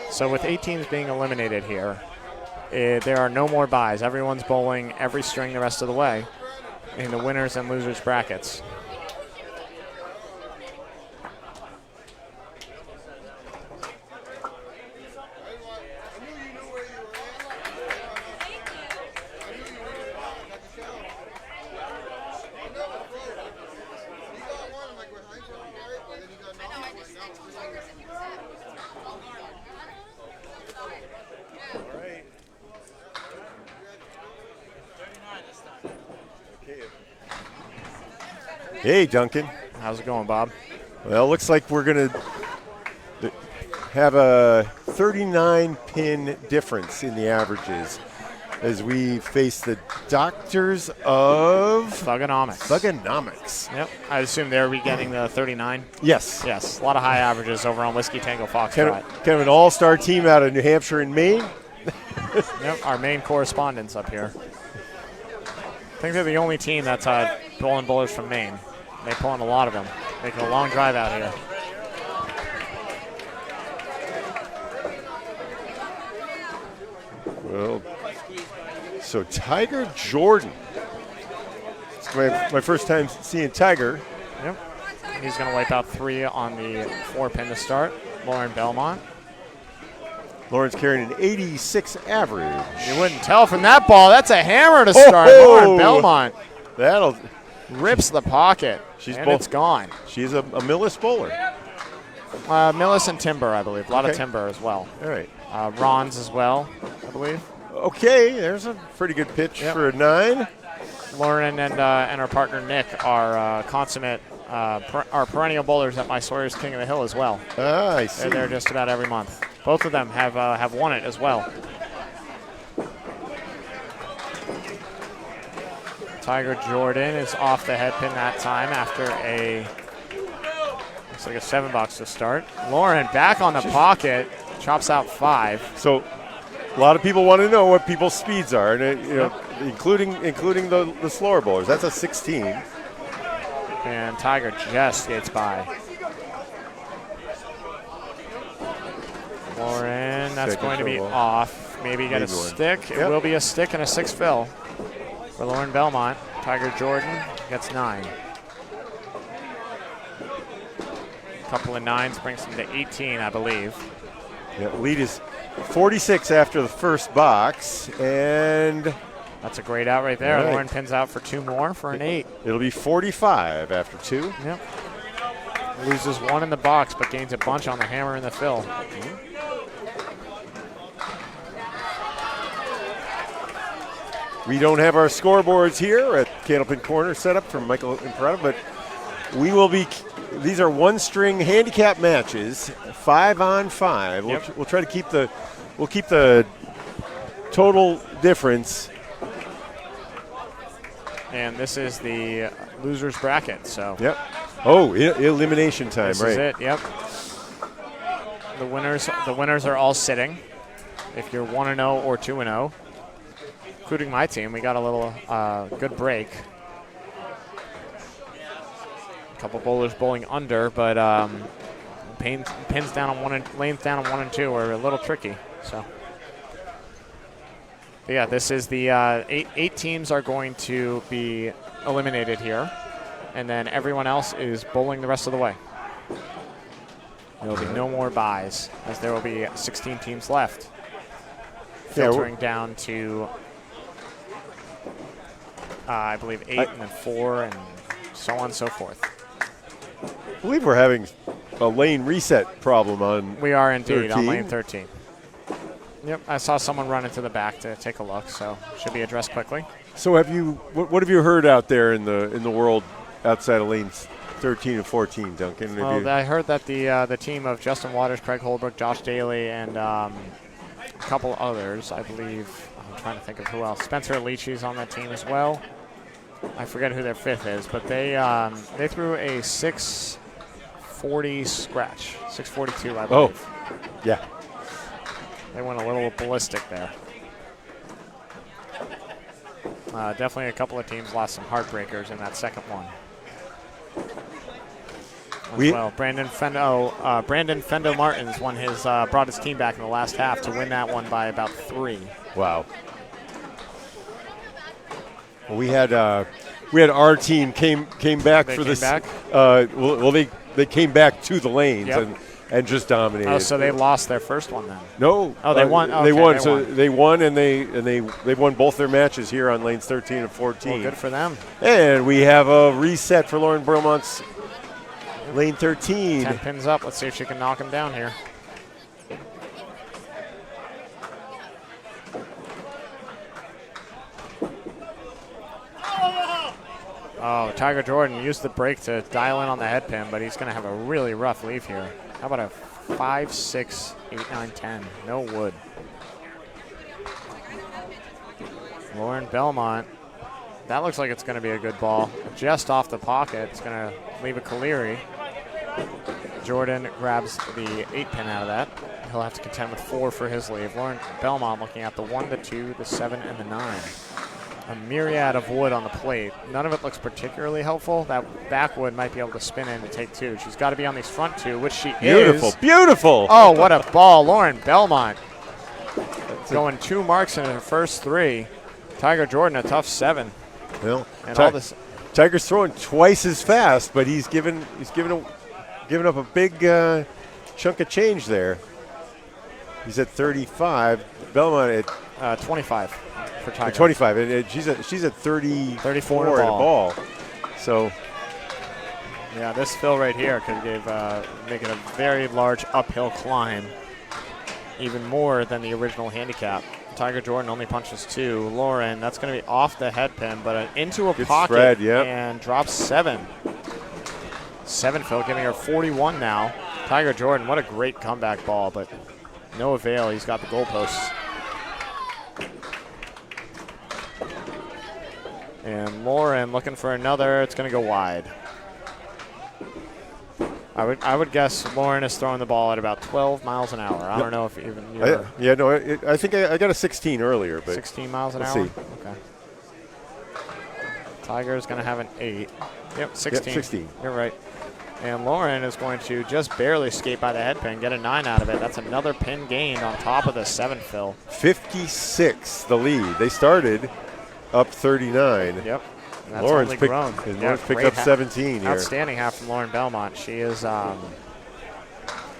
So with 8 teams being eliminated here, there are no more buys. Everyone's bowling every string the rest of the way in the winners and losers brackets. Hey, Duncan. How's it going, Bob? Well, looks like we're going to have a 39-pin difference in the averages as we face the Doctors of Thugonomics. Yep. I assume they're getting the 39. Yes. Yes. A lot of high averages over on Whiskey Tango Foxtrot. Kind of an all-star team out of New Hampshire and Maine. Yep. Our main correspondents up here. I think they're the only team that's bowling bowlers from Maine. They pull in a lot of them, making a long drive out here. Well, so Tiger Jordan. It's my first time seeing Tiger. Yep. He's going to wipe out 3 on the 4-pin to start. Lauren Belmont. Lauren's carrying an 86 average. You wouldn't tell from that ball. That's a hammer to start. Lauren Belmont that'll rips the pocket. It's gone. She's a Millis bowler. Millis and Timber, I believe. A lot of Timber as well. All right. Ron's as well, I believe. Okay, there's a pretty good pitch for a 9. Lauren and our partner Nick are consummate, are perennial bowlers at my Sawyer's King of the Hill as well. Ah, I see. They're there just about every month. Both of them have won it as well. Tiger Jordan is off the head pin that time after looks like a 7-box to start. Lauren back on the pocket, chops out 5. So a lot of people want to know what people's speeds are, and including the slower bowlers. That's a 16. And Tiger just skates by. Lauren, that's going to be off. Maybe get a stick. It will be a stick and a 6 fill for Lauren Belmont. Tiger Jordan gets 9. A couple of 9s brings him to 18, I believe. Yeah, lead is 46 after the first box, and that's a great out right there. Right. Lauren pins out for 2 more for an 8. It'll be 45 after 2. Yep. Loses 1 in the box, but gains a bunch on the hammer and the fill. We don't have our scoreboards here at Candlepin Corner set up from Michael Imperata, but we will be. These are one-string handicap matches, 5-on-5. Yep. We'll try to keep the. We'll keep the total difference. And this is the losers bracket. So. Yep. Oh, elimination time. This right. is it. Yep. The winners are all sitting. If you're 1-0 or 2-0, including my team, we got a little good break. A couple bowlers bowling under, but pins down on 1 and lanes down on 1 and 2 are a little tricky. So, but yeah, this is the eight teams are going to be eliminated here, and then everyone else is bowling the rest of the way. There will be no more buys, as there will be 16 teams left, filtering down to, I believe, 8 and then 4 and so on and so forth. I believe we're having a lane reset problem on. We are indeed 13. on lane 13. Yep, I saw someone run into the back to take a look, so should be addressed quickly. So have you? What have you heard out there in the world outside of lanes 13 and 14, Duncan? Have Well, you- I heard that the team of Justin Waters, Craig Holbrook, Josh Daly, and a couple others, I believe. I'm trying to think of who else. Spencer Alichi's on that team as well. I forget who their fifth is, but they threw a 640 scratch, 642, I believe. Oh, yeah. They went a little ballistic there. Definitely a couple of teams lost some heartbreakers in that second one. Brandon Fendo Martins won brought his team back in the last half to win that one by about 3. Wow. Well, we had our team came back They for came this. back? They came back to the lanes Yep. and just dominated. Oh, so they lost their first one then? No. Oh, they won. They Okay, won. they So won. they won, and they won both their matches here on lanes 13 and 14. Well, good for them. And we have a reset for Lauren Burlmont's lane 13. 10 pins up. Let's see if she can knock him down here. Oh, Tiger Jordan used the break to dial in on the head pin, but he's going to have a really rough leave here. How about a 5, 6, 8, 9, 10? No wood. Lauren Belmont. That looks like it's going to be a good ball. Just off the pocket. It's going to leave a Caleri. Jordan grabs the 8 pin out of that. He'll have to contend with 4 for his leave. Lauren Belmont looking at the 1, the 2, the 7, and the 9. A myriad of wood on the plate. None of it looks particularly helpful. That back wood might be able to spin in to take 2. She's got to be on these front 2, which she Beautiful. is. Beautiful. Oh, what a ball. Lauren Belmont going 2 marks in her first 3. Tiger Jordan, a tough 7. Well, And all this. Tiger's throwing twice as fast, but he's given up a big chunk of change there. He's at 35. Belmont at 25 for Tiger. 25, and she's at 34 in a in a ball. ball. So Yeah, this fill right here could make it a very large uphill climb, even more than the original handicap. Tiger Jordan only punches 2. Lauren, that's going to be off the head pin, but into a Good pocket spread, yep. and drops 7. 7 fill, giving her 41 now. Tiger Jordan, what a great comeback ball, but no avail. He's got the goalposts. And Lauren looking for another. It's going to go wide. I would guess Lauren is throwing the ball at about 12 miles an hour. I don't know if even you're I think I got a 16 earlier, but 16 miles an let's hour. see. Okay. Tiger's going to have an 8. Yep, 16. 16. You're right. And Lauren is going to just barely skate by the head pin, get a 9 out of it. That's another pin gained on top of the 7 fill. 56 the lead. They started up 39. Yep. And that's Lawrence only picked, grown. and Yeah, Lawrence picked great up 17 here. Outstanding half from Lauren Belmont. She is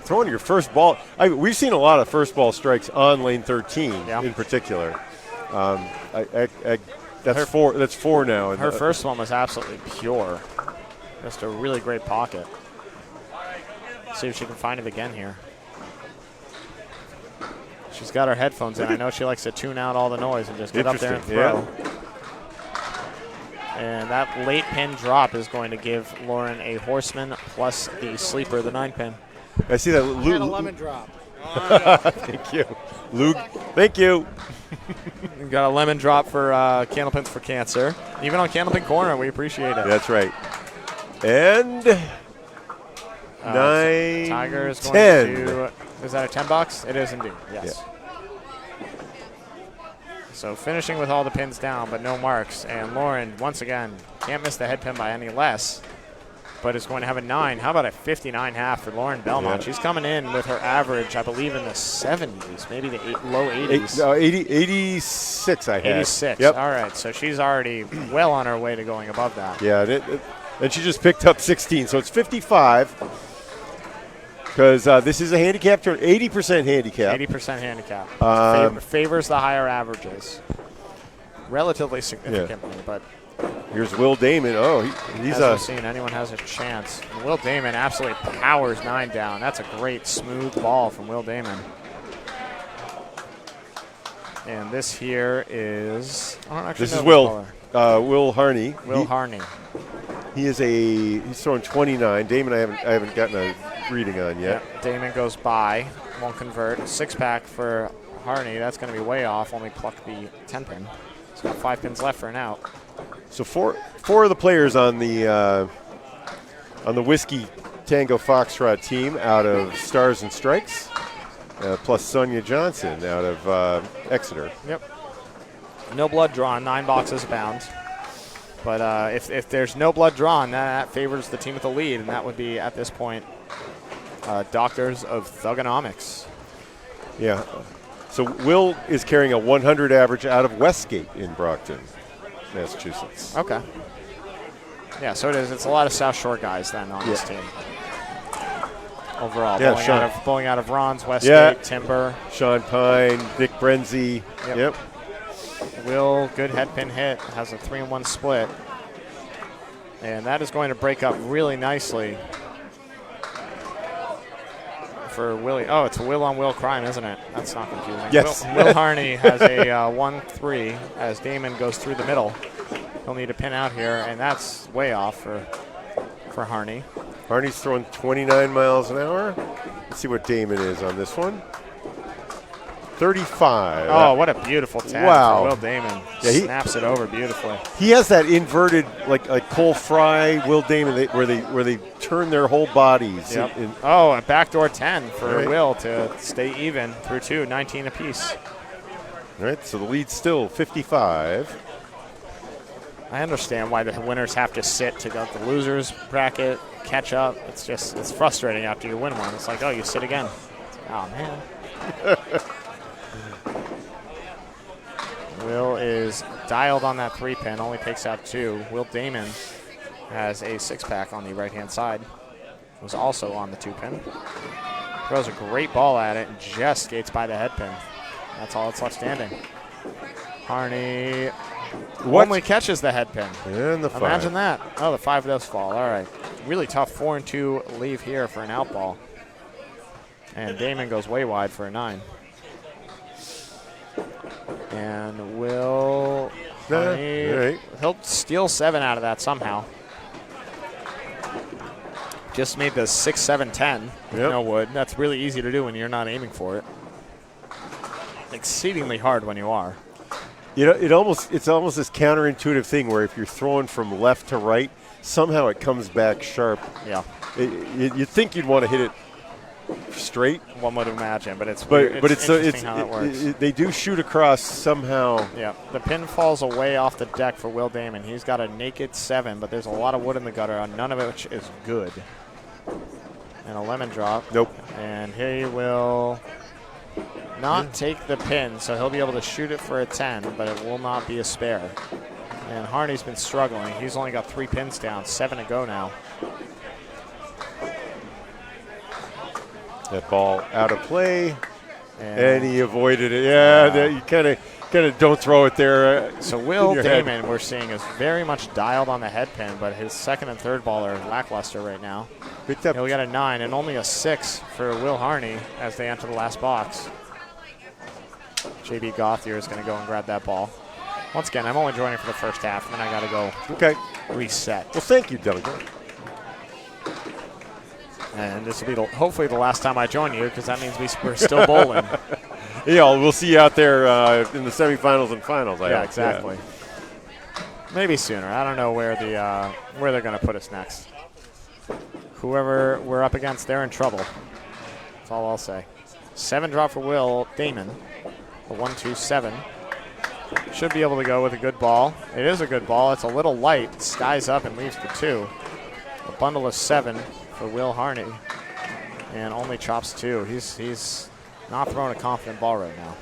Throwing your first ball. We've seen a lot of first ball strikes on lane 13 in particular. That's four. That's 4 now. her first one was absolutely pure. Just a really great pocket. See if she can find it again here. She's got her headphones in. I know she likes to tune out all the noise and just get up there and throw. Yeah. And that late pin drop is going to give Lauren a horseman plus the sleeper, the 9-pin. I see that. And a lemon drop. Thank you. Luke, thank you. We got a lemon drop for Candlepins for Cancer. Even on Candlepin Corner, we appreciate it. That's right. And 9, Tiger is going 10. to, is that a 10 box? It is indeed, yes. Yeah. So finishing with all the pins down, but no marks. And Lauren, once again, can't miss the head pin by any less, but is going to have a 9. How about a 59.5 for Lauren Belmont? Yeah. She's coming in with her average, I believe, in the 70s, maybe the low 80s. 86 I had. 86. Yep. All right, so she's already well on her way to going above that. Yeah, and she just picked up 16, so it's 55. Because this is a handicap turn, 80% handicap. 80% handicap. Favors the higher averages. Relatively significantly, but Here's Will Damon. Oh, he's as we've seen, anyone has a chance. Will Damon absolutely powers 9 down. That's a great smooth ball from Will Damon. And this here is, I don't actually this know is this baller. Will Harney. Will Harney. He's throwing 29. Damon, I haven't gotten a reading on yet. Yep. Damon goes by, won't convert. 6-pack for Harney. That's going to be way off. Only plucked the 10-pin. He's got 5 pins left for an out. So four of the players on the Whiskey Tango Foxtrot team out of Stars and Strikes, plus Sonia Johnson out of Exeter. Yep. No blood drawn. 9 boxes abound. But if there's no blood drawn, that favors the team with the lead, and that would be, at this point, Doctors of Thugonomics. Yeah. So Will is carrying a 100 average out of Westgate in Brockton, Massachusetts. Okay. Yeah, so it is. It's a lot of South Shore guys then on this team. Overall, Yeah, bowling out of Ron's, Westgate, Yeah. Timber. Sean Pine, Vic Brenzy. Yep. Will, good head pin hit, has a 3-1 split. And that is going to break up really nicely for Willie. Oh, it's a Will on Will crime, isn't it? That's not confusing. Yes. Will Harney has a 1-3 as Damon goes through the middle. He'll need a pin out here, and that's way off for Harney. Harney's throwing 29 miles an hour. Let's see what Damon is on this one. 35. Oh, what a beautiful tap Wow. for Will Damon. Yeah, he snaps it over beautifully. He has that inverted, like Cole Fry, Will Damon, where they turn their whole bodies. Yep. Oh, a backdoor 10 for Right. Will to stay even through 2, 19 apiece. All right, so the lead's still 55. I understand why the winners have to sit to go the losers bracket, catch up. It's frustrating after you win one. It's like, oh, you sit again. Oh, man. Will is dialed on that 3-pin, only takes out 2. Will Damon has a 6-pack on the right-hand side. Was also on the 2-pin. Throws a great ball at it and just skates by the head pin. That's all that's left standing. Harney only catches the head pin. And the 5. Imagine that. Oh, the 5 does fall. All right. Really tough 4-2 leave here for an out ball. And Damon goes way wide for a 9. And Will Harney, right. He'll steal 7 out of that somehow. Just made the 6, 7, 10 with no wood. That's really easy to do when you're not aiming for it. Exceedingly hard when you are. You know, it's almost this counterintuitive thing where if you're throwing from left to right, somehow it comes back sharp. Yeah. You'd think you'd want to hit it straight. One would imagine, but it's interesting how that works. They do shoot across somehow. Yeah, the pin falls away off the deck for Will Damon. He's got a naked 7, but there's a lot of wood in the gutter, none of which is good. And a lemon drop. Nope. And he will not take the pin, so he'll be able to shoot it for a 10, but it will not be a spare. And Harney's been struggling. He's only got 3 pins down, 7 to go now. That ball out of play, and he avoided it. Yeah, you kind of don't throw it there. So Will Damon, we're seeing, is very much dialed on the head pin, but his second and third ball are lackluster right now. We got a 9 and only a 6 for Will Harney as they enter the last box. JB Gauthier is going to go and grab that ball. Once again, I'm only joining for the first half, and then I got to go Okay. reset. Well, thank you, Duncan. And this will be hopefully the last time I join you, because that means we're still bowling. Yeah, we'll see you out there in the semifinals and finals. I Yeah, hope. exactly. Maybe sooner. I don't know where they're going to put us next. Whoever we're up against, they're in trouble. That's all I'll say. 7 drop for Will Damon. A 1-2-7. Should be able to go with a good ball. It is a good ball. It's a little light. Skies up and leaves the 2. A bundle of 7 for Will Harney. And only chops 2. He's not throwing a confident ball right now.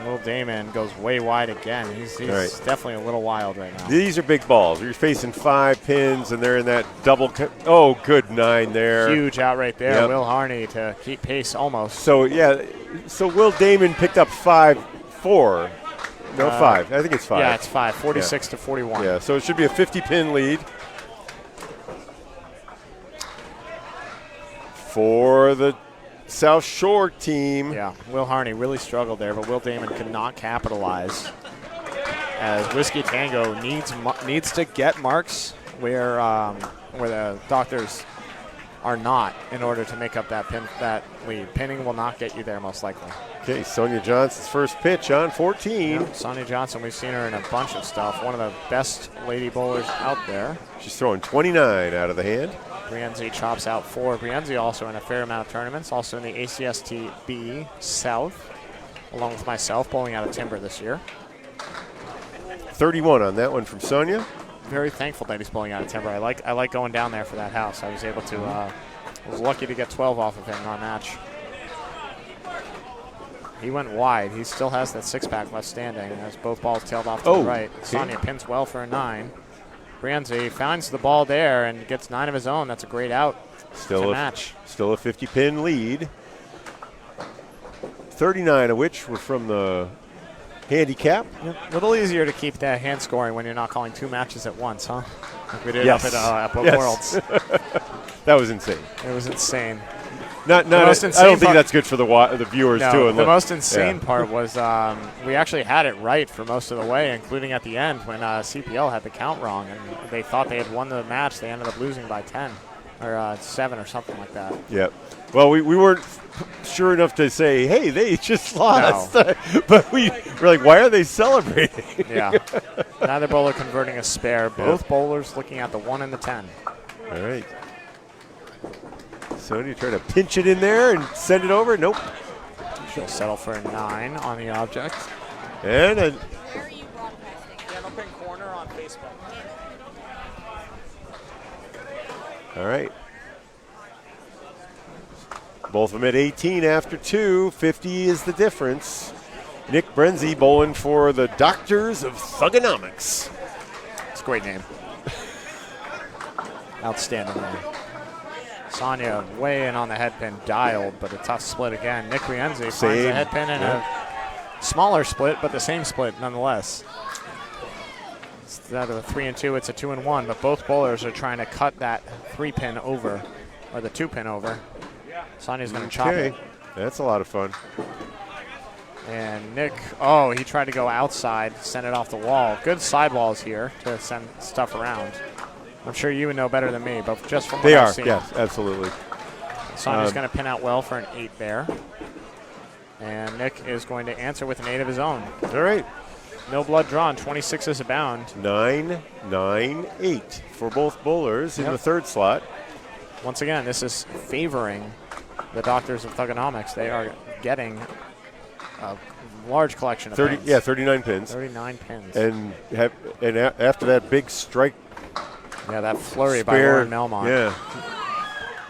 Will Damon goes way wide again. He's right. definitely a little wild right now. These are big balls. You're facing 5 pins, and they're in that double. Oh, good 9 there. Huge out right there. Yep. Will Harney to keep pace almost. So, yeah, so Will Damon picked up 5-4. No, 5. I think it's 5. Yeah, it's 5. 46 to 41. Yeah, so it should be a 50-pin lead for the South Shore team. Yeah, Will Harney really struggled there, but Will Damon could not capitalize. As Whiskey Tango needs to get marks where the Doctors are not in order to make up that lead. Pinning will not get you there most likely. Okay, Sonia Johnson's first pitch on 14. Yeah, Sonia Johnson, we've seen her in a bunch of stuff. One of the best lady bowlers out there. She's throwing 29 out of the hand. Brienzi chops out 4. Brienzi also in a fair amount of tournaments, also in the ACSTB South, along with myself, bowling out of Timber this year. 31 on that one from Sonia. Very thankful that he's bowling out of Timber. I like going down there for that house. I was able to, was lucky to get 12 off of him in our match. He went wide. He still has that 6-pack left standing as both balls tailed off to the right. Sonia pins well for a 9. Brienzi finds the ball there and gets 9 of his own. That's a great out. Still a 50-pin lead. 39 of which were from the handicap. A little easier to keep that hand scoring when you're not calling 2 matches at once, huh? Like we did Yes. up at Yes. Worlds. That was insane. It was insane. Not I don't think that's good for the viewers too. The most insane part was we actually had it right for most of the way, including at the end when CPL had the count wrong and they thought they had won the match. They ended up losing by 10 or 7 or something like that. Yep. Well, we weren't sure enough to say, hey, they just lost. No. But we're like, why are they celebrating? Yeah. Neither bowler converting a spare. Both bowlers looking at the 1 and the 10. All right. Sonia trying to pinch it in there and send it over. Nope. She'll settle for a 9 on the object. And Where are you broadcasting? Candlepin Corner on Facebook. all right. Both of them at 18 after 2. 50 is the difference. Nick Brenzy bowling for the Doctors of Thugonomics. It's a great name. Outstanding name. Sonia way in on the head pin, dialed, but a tough split again. Nick Rienzi finds the head pin in a smaller split, but the same split nonetheless. Instead of a 3 and 2, it's a 2 and 1, but both bowlers are trying to cut that 3-pin over, or the 2-pin over. Sonia's going to chop it. That's a lot of fun. And Nick, he tried to go outside, send it off the wall. Good sidewalls here to send stuff around. I'm sure you would know better than me, but just from what I've seen. Yes, absolutely. Sonia's going to pin out well for an 8 there. And Nick is going to answer with an 8 of his own. All right. No blood drawn, 26 is a bound. 9, 9, 8 for both bowlers in the third slot. Once again, this is favoring the Doctors of Thugonomics. They are getting a large collection of pins. Yeah, 39 pins. 39 pins. And after that big strike. Yeah, that flurry by Lauren Melmont. Yeah.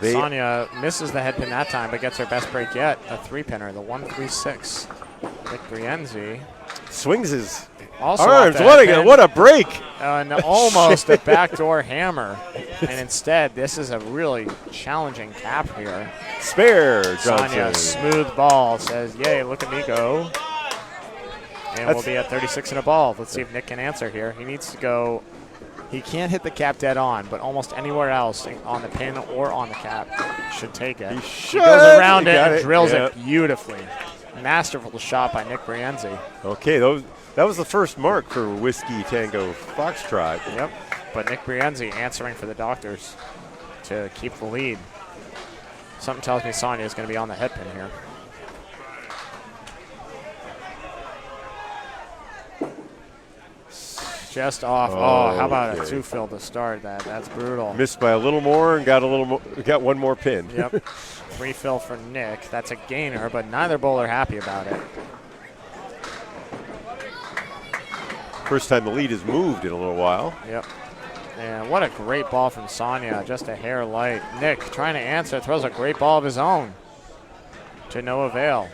Sonia misses the head pin that time, but gets her best break yet, a 3-pinner, the 1-3-6. Nick Brienzi swings his also arms. What a break. And almost a backdoor hammer. And instead, this is a really challenging cap here. Spare, Johnson. Sonia, smooth ball, says, yay, look at me go. And we'll be at 36 and a ball. Let's see if Nick can answer here. He needs to go. He can't hit the cap dead on, but almost anywhere else on the pin or on the cap should take it. He goes around it and drills it beautifully. Masterful shot by Nick Brienzi. Okay, those That was the first mark for Whiskey Tango Foxtrot. Yep. But Nick Brienzi answering for the Doctors to keep the lead. Something tells me Sonia is going to be on the head pin here. Just off. Oh, how about a 2 fill to start that? That's brutal. Missed by a little more and got one more pin. Yep. 3 fill for Nick. That's a gainer, but neither bowler happy about it. First time the lead has moved in a little while. Yep. And what a great ball from Sonia, just a hair light. Nick trying to answer, throws a great ball of his own to no avail.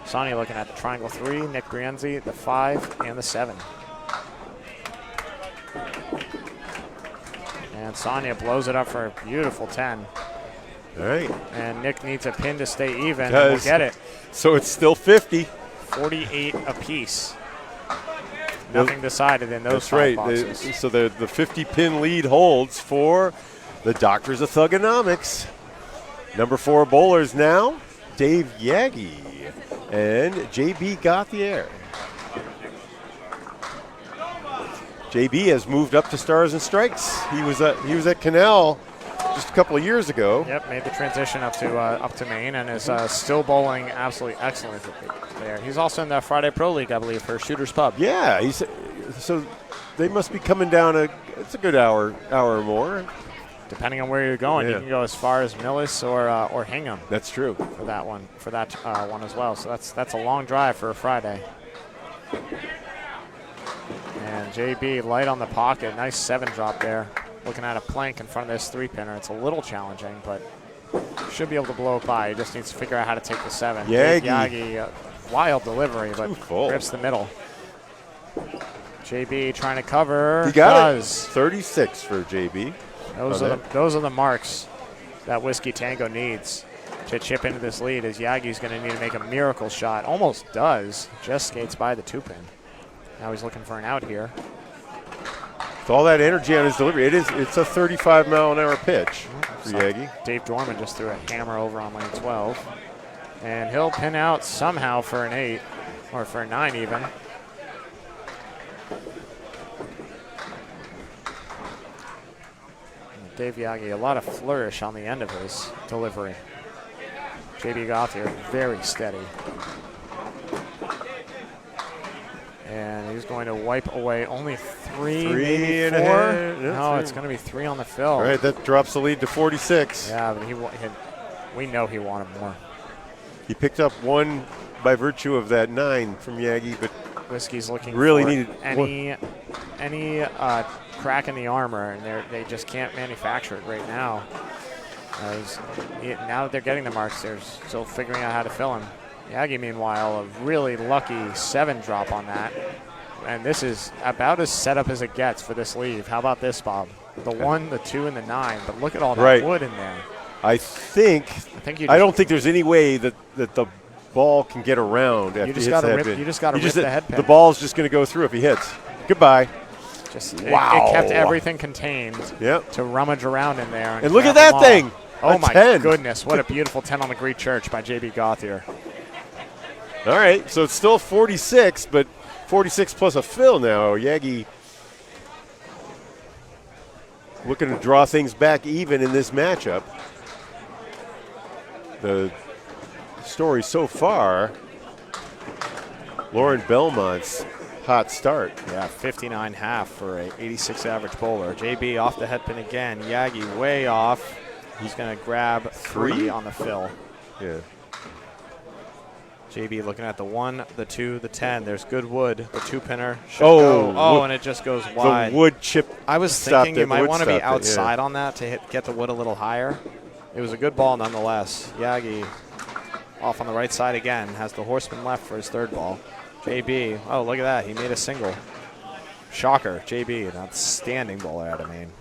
Sonia looking at the triangle 3, Nick Brienzi, the 5, and the 7. And Sonia blows it up for a beautiful 10. All right. And Nick needs a pin to stay even, and we'll get it. So it's still 50. 48 apiece. Nothing decided in those That's 5 right. boxes. So the 50-pin lead holds for the Doctors of Thugonomics. Number 4 bowlers now, Dave Yagi and JB Gauthier. JB has moved up to Stars and Strikes. He was at Canal just a couple of years ago. Yep, made the transition up to Maine and is still bowling absolutely excellent there. He's also in the Friday Pro League, I believe, for Shooter's Pub. Yeah, so they must be coming down it's a good hour or more. Depending on where you're going, you can go as far as Millis or Hingham. That's true for that one as well. So that's a long drive for a Friday. And JB light on the pocket, nice 7 drop there. Looking at a plank in front of this 3-pinner. It's a little challenging, but should be able to blow it by. He just needs to figure out how to take the 7. Yagi, wild delivery, but grips the middle. JB trying to cover. He got it. 36 for JB. Those are the marks that Whiskey Tango needs to chip into this lead, as Yagi's going to need to make a miracle shot. Almost does. Just skates by the 2-pin. Now he's looking for an out here. With all that energy on his delivery, it's a 35-mile-an-hour pitch for Yagi. Dave Dorman just threw a hammer over on lane 12. And he'll pin out somehow for an 8, or for a 9 even. Dave Yagi, a lot of flourish on the end of his delivery. JB Gauthier, very steady. And he's going to wipe away only 3, maybe 4. No, it's going to be 3 on the fill. All right, that drops the lead to 46. Yeah, but we know he wanted more. He picked up 1 by virtue of that 9 from Yagi, but Whiskey's looking really for needed any crack in the armor, and they just can't manufacture it right now. Now that they're getting the marks, they're still figuring out how to fill him. Yagi, meanwhile, a really lucky 7 drop on that. And this is about as set up as it gets for this leave. How about this, Bob? The 1, the 2, and the 9. But look at all that wood in there. I don't think there's any way that the ball can get around after you he just hits the rip the head pin. The ball's just going to go through if he hits. Goodbye. Wow. It kept everything contained to rummage around in there. And look at that thing. Oh, my goodness. What a beautiful 10 on the Greek Church by J.B. Gauthier. All right, so it's still 46, but 46 plus a fill now. Yagi looking to draw things back even in this matchup. The story so far, Lauren Belmont's hot start. Yeah, 59.5 for a 86 average bowler. JB off the head pin again. Yagi way off. He's going to grab 3 on the fill. Yeah. JB looking at the 1, the 2, the 10. There's good wood. The 2-pinner. And it just goes wide. The wood chip. I was thinking you might want to be outside on that to get the wood a little higher. It was a good ball nonetheless. Yagi off on the right side again. Has the horseman left for his 3rd ball. JB, oh, look at that. He made a single. Shocker. JB, an outstanding bowler out of Maine.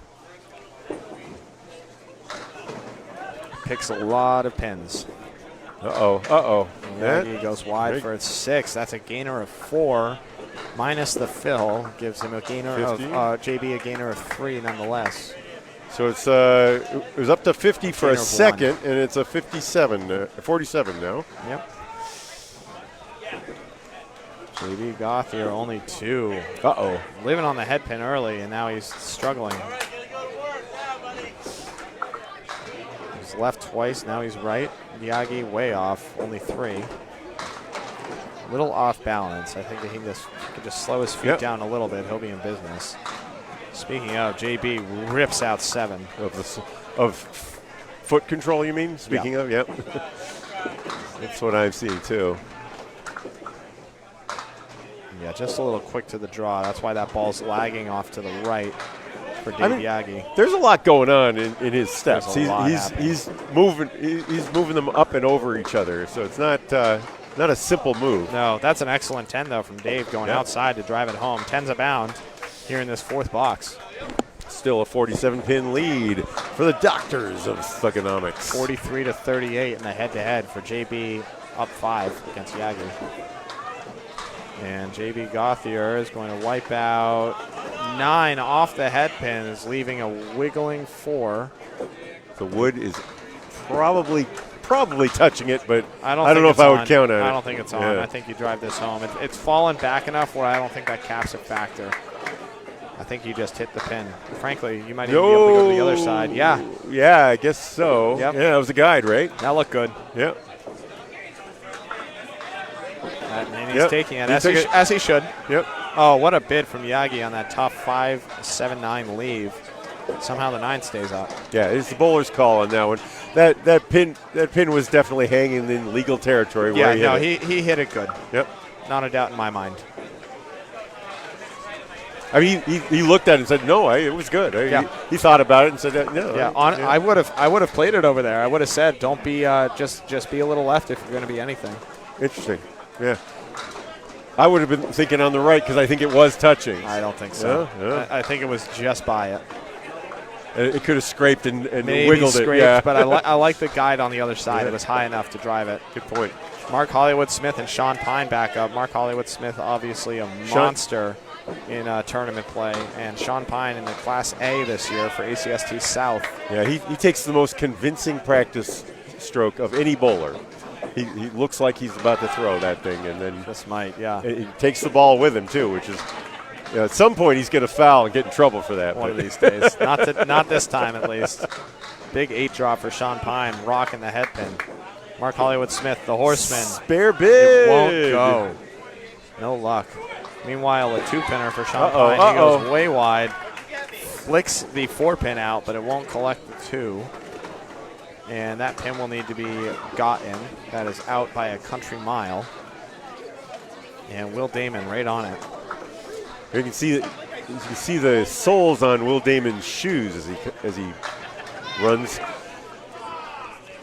Picks a lot of pins. Yagi goes wide for its 6. That's a gainer of 4. Minus the fill gives him a gainer of JB a gainer of 3 nonetheless. So it was up to 50 for a second, and it's a 47 now. Yep. JB Gothier only 2. Uh-oh. Living on the head pin early, and now he's struggling. He's left twice, now he's right. Miyagi way off, only 3. Little off balance. I think that he could just slow his feet down a little bit. He'll be in business. Speaking of, JB rips out 7. Of foot control, you mean? Speaking of, yep. That's what I'm seeing, too. Yeah, just a little quick to the draw. That's why that ball's lagging off to the right for Dave Miyagi. There's a lot going on in his steps. He's moving them up and over each other, so it's not a simple move. No, that's an excellent 10, though, from Dave going outside to drive it home. 10's a bound here in this 4th box. Still a 47-pin lead for the doctors of thugonomics. 43-38 in the head-to-head for JB, up 5 against Yagi. And JB Gothier is going to wipe out 9 off the head pins, leaving a wiggling 4. The wood is probably touching it, but I don't know it's if I on. would count on it. I don't think it's on. I think you drive this home. It's fallen back enough where I don't think that cap's a factor. I think you just hit the pin. Frankly, you might even be able to go to the other side. Yeah. Yeah, I guess so. Yep. Yeah, that was a guide, right? That looked good. Yep. And he's taking it, as he should. Yep. Oh, what a bid from Yagi on that top 5-7-9 leave. Somehow the 9 stays up. Yeah, it's the bowler's call on that one. That pin was definitely hanging in legal territory. Yeah, he hit it good. Yep. Not a doubt in my mind. I mean, he looked at it and said, "No, it was good." He thought about it and said, "No." Yeah, I would have played it over there. I would have said, "Don't be just be a little left if you're going to be anything." Interesting. Yeah. I would have been thinking on the right because I think it was touching. I don't think so. Yeah. I think it was just by it. It could have scraped and Maybe wiggled scraped, it. Yeah. But I like the guide on the other side. It was high enough to drive it. Good point. Mark Hollywood-Smith and Sean Pine back up. Mark Hollywood-Smith, obviously a monster in tournament play, and Sean Pine in the Class A this year for ACST South. Yeah, he takes the most convincing practice stroke of any bowler. He looks like he's about to throw that thing, and then this might, yeah. He takes the ball with him too, which is at some point he's going to foul and get in trouble for that. One of these days, not this time at least. Big 8 drop for Sean Pine, rocking the head pin. Mark Hollywood-Smith, the horseman. Spare bid. It won't go. No luck. Meanwhile, a 2-pinner for Sean Pine. He goes way wide, flicks the 4-pin out, but it won't collect the 2. And that pin will need to be gotten. That is out by a country mile. And Will Damon right on it. You can see the soles on Will Damon's shoes as he runs.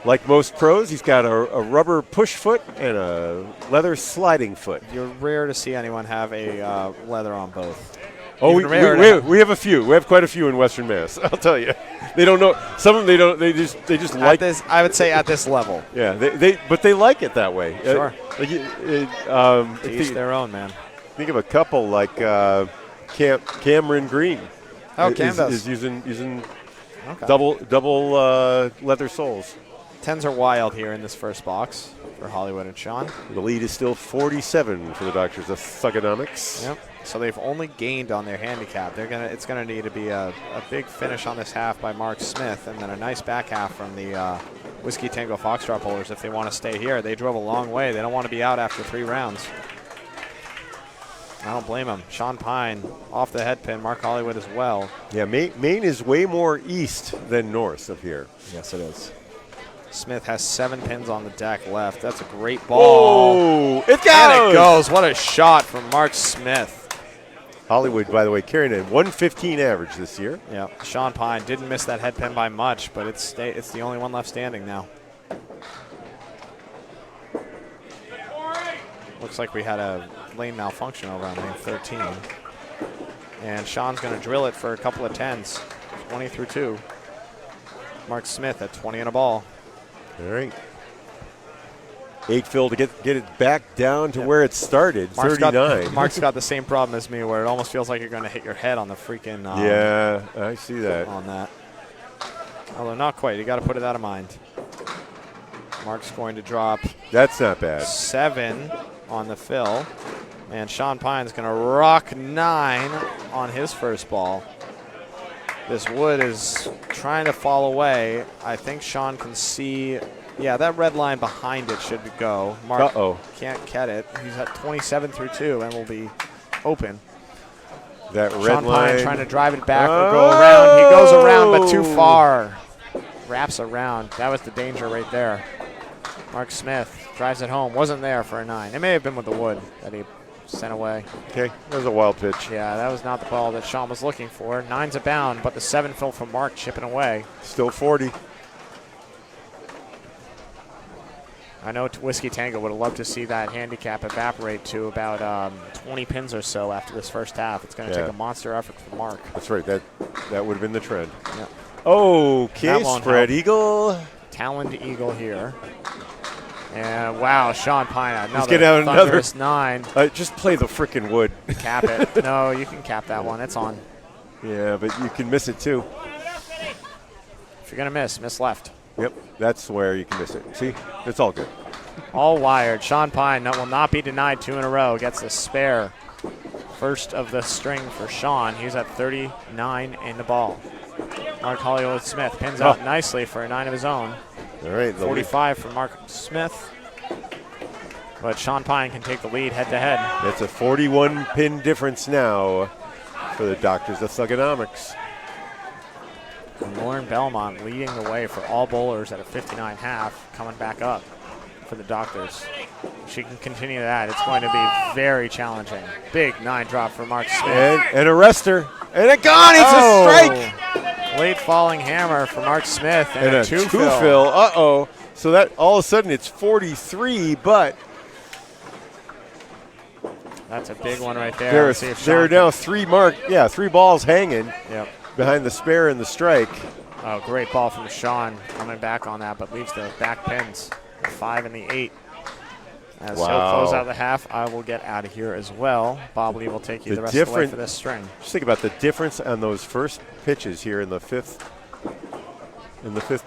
Like most pros, he's got a rubber push foot and a leather sliding foot. You're rare to see anyone have a leather on both. Oh, we have a few. We have quite a few in Western Mass. I'll tell you. They don't know. Some of them they don't. They just like this. I would say at this level. Yeah, but they like it that way. Sure. Each their own, man. Think of a couple like Cameron Green. Oh, Cam is using double leather soles. 10s are wild here in this first box for Hollywood and Sean. The lead is still 47 for the Doctors of Thugonomics. Yep. So they've only gained on their handicap. It's gonna need to be a big finish on this half by Mark Smith, and then a nice back half from the Whiskey Tango Foxtrot bowlers if they want to stay here. They drove a long way. They don't want to be out after 3 rounds. I don't blame him. Sean Pine off the head pin. Mark Hollywood as well. Yeah, Maine is way more east than north of here. Yes, it is. Smith has 7 pins on the deck left. That's a great ball. Oh, it goes! And it goes. What a shot from Mark Smith. Hollywood, by the way, carrying a 115 average this year. Yeah, Sean Pine didn't miss that head pin by much, but it's the only one left standing now. Looks like we had a lane malfunction over on lane 13. And Sean's going to drill it for a couple of 10s, 20 through 2. Mark Smith at 20 and a ball. All right. 8 fill to get it back down to where it started, 39. Mark's got the same problem as me where it almost feels like you're going to hit your head on the freaking yeah, I see that. On that. Although not quite. You got to put it out of mind. Mark's going to drop. That's not bad. 7 on the fill. And Sean Pine's going to rock 9 on his first ball. This wood is trying to fall away. I think Sean can see. Yeah, that red line behind it should go. Mark can't get it. He's at 27 through 2 and will be open. That red Sean line. Pine trying to drive it back or go around. He goes around, but too far. Wraps around. That was the danger right there. Mark Smith drives it home. Wasn't there for a 9. It may have been with the wood that he sent away. Okay, that was a wild pitch. Yeah, that was not the ball that Sean was looking for. 9's a bound, but the 7 fell from Mark chipping away. Still 40. I know Whiskey Tango would have loved to see that handicap evaporate to about 20 pins or so after this first half. It's going to take a monster effort from Mark. That's right. That would have been the trend. Yep. Okay, spread eagle. Taloned eagle here. And wow, Sean Pine, Let's get out another 9. Just play the frickin' wood. Cap it. No, you can cap that one. It's on. Yeah, but you can miss it too. If you're going to miss left. Yep, that's where you can miss it. See, it's all good. All wired. Sean Pine will not be denied 2 in a row. Gets the spare. First of the string for Sean. He's at 39 in the ball. Mark Hollywood Smith pins out nicely for a 9 of his own. All right, 45 for Mark Smith. But Sean Pine can take the lead head to head. That's a 41 pin difference now for the Doctors of Thugonomics. And Lauren Belmont leading the way for all bowlers at a 59.5, coming back up for the Doctors. If she can continue that, it's going to be very challenging. Big 9 drop for Mark Smith. And a rester. And a gone. It's a strike. Late falling hammer for Mark Smith. And a two-fill. Uh-oh. So that all of a sudden it's 43, but that's a big one right there. There are now 3 balls hanging. Yep. Behind the spare and the strike. Oh, great ball from Sean coming back on that, but leaves the back pins, the 5 and the 8. As he'll close out the half, I will get out of here as well. Bob Lee will take you the rest of the way for this string. Just think about the difference on those first pitches here in the fifth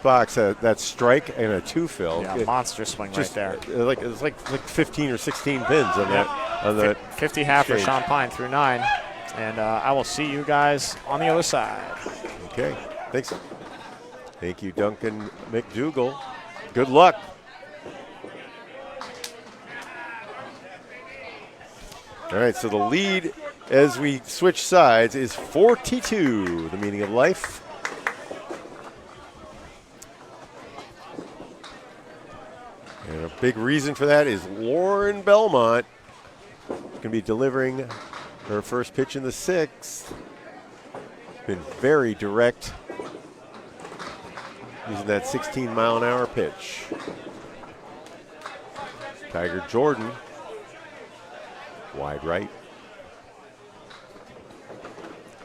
box. That strike and a 2-fill. Yeah, monster swing right there. It's like 15 or 16 pins on that. On that 50 half for Sean Pine through 9. And I will see you guys on the other side. Okay, thanks. Thank you, Duncan McDougall. Good luck. All right, so the lead as we switch sides is 42, the meaning of life. And a big reason for that is Lauren Belmont going to be delivering her first pitch in the 6th. Been very direct using that 16-mile-an-hour pitch. Tiger Jordan, wide right.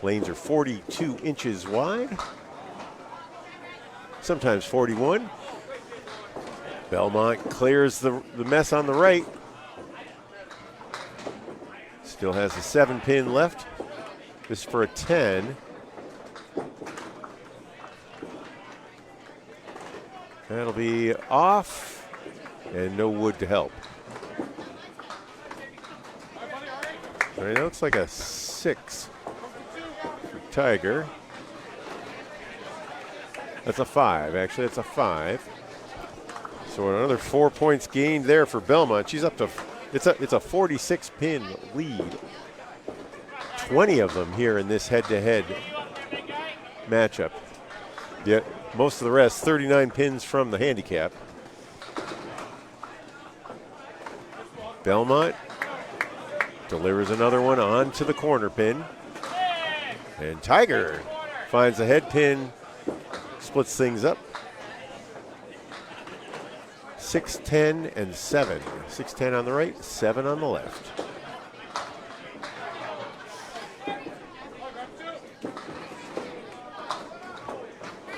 Lanes are 42 inches wide, sometimes 41. Belmont clears the mess on the right. Still has a 7 pin left. This for a 10. That'll be off and no wood to help. All right, that looks like a 6 for Tiger. That's a 5, actually. That's a 5. So another 4 points gained there for Belmont. She's up to, it's a 46 pin lead. 20 of them here in this head-to-head matchup. Yet most of the rest, 39 pins from the handicap. Belmont delivers another one onto the corner pin. And Tiger finds the head pin, splits things up. 6, 10, and 7. 6, 10 on the right, 7 on the left.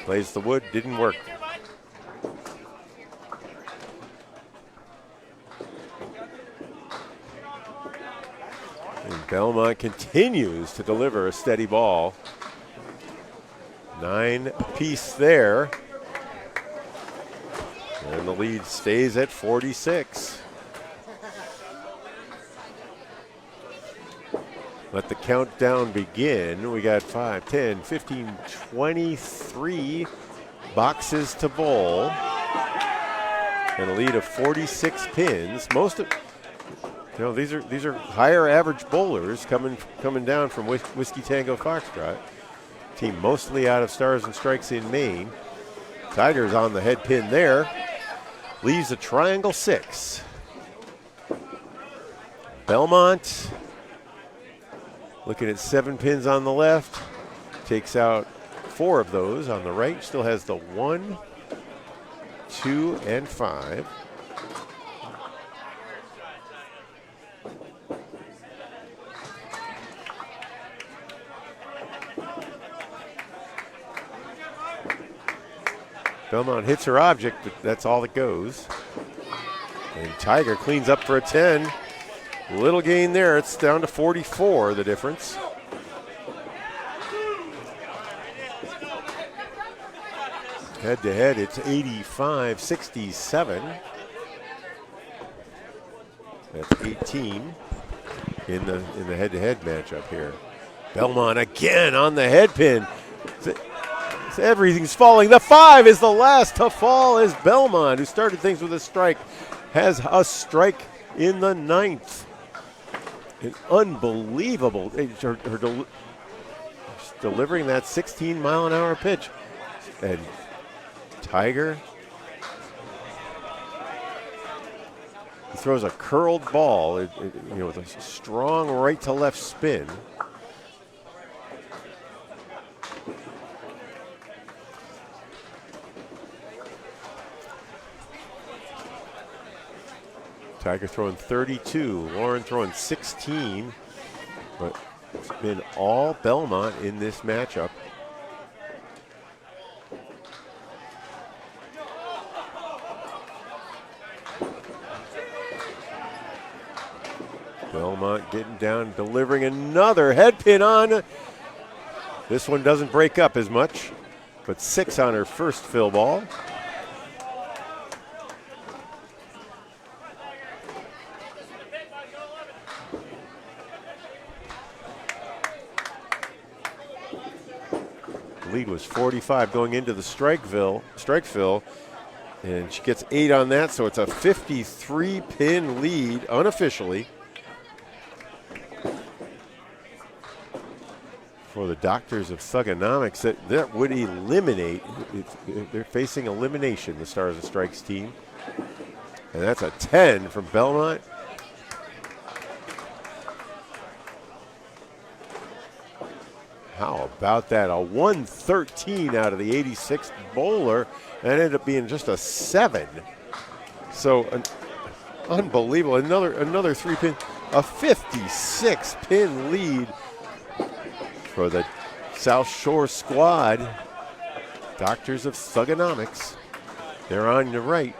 Plays the wood, didn't work. And Belmont continues to deliver a steady ball. 9 apiece there. And the lead stays at 46. Let the countdown begin. We got 5, 10, 15, 23 boxes to bowl. And a lead of 46 pins. Most of, these are higher average bowlers coming down from Whiskey Tango Foxtrot. Team mostly out of Stars and Strikes in Maine. Tiger's on the head pin there. Leaves a triangle 6. Belmont looking at 7 pins on the left. Takes out 4 of those on the right. Still has the 1, 2, and 5. Belmont hits her object, but that's all that goes. And Tiger cleans up for a 10. Little gain there. It's down to 44, the difference. Head to head, it's 85-67. That's 18 in the head-to-head matchup here. Belmont again on the head pin. Everything's falling. The 5 is the last to fall as Belmont, who started things with a strike, has a strike in the 9th. An unbelievable. Delivering that 16-mile-an-hour pitch. And Tiger, he throws a curled ball, with a strong right-to-left spin. Tiger throwing 32, Lauren throwing 16, but it's been all Belmont in this matchup. Belmont getting down, delivering another head pin on. This one doesn't break up as much, but 6 on her first fill ball. Lead was 45 going into the strike fill, and she gets 8 on that, so it's a 53-pin lead unofficially for the Doctors of Thugonomics. That would eliminate, they're facing elimination, the Stars and Strikes team, and that's a 10 from Belmont. How about that? A 113 out of the 86th bowler, and ended up being just a 7. So unbelievable. Another 3-pin, a 56-pin lead for the South Shore squad. Doctors of Thugonomics. They're on the right.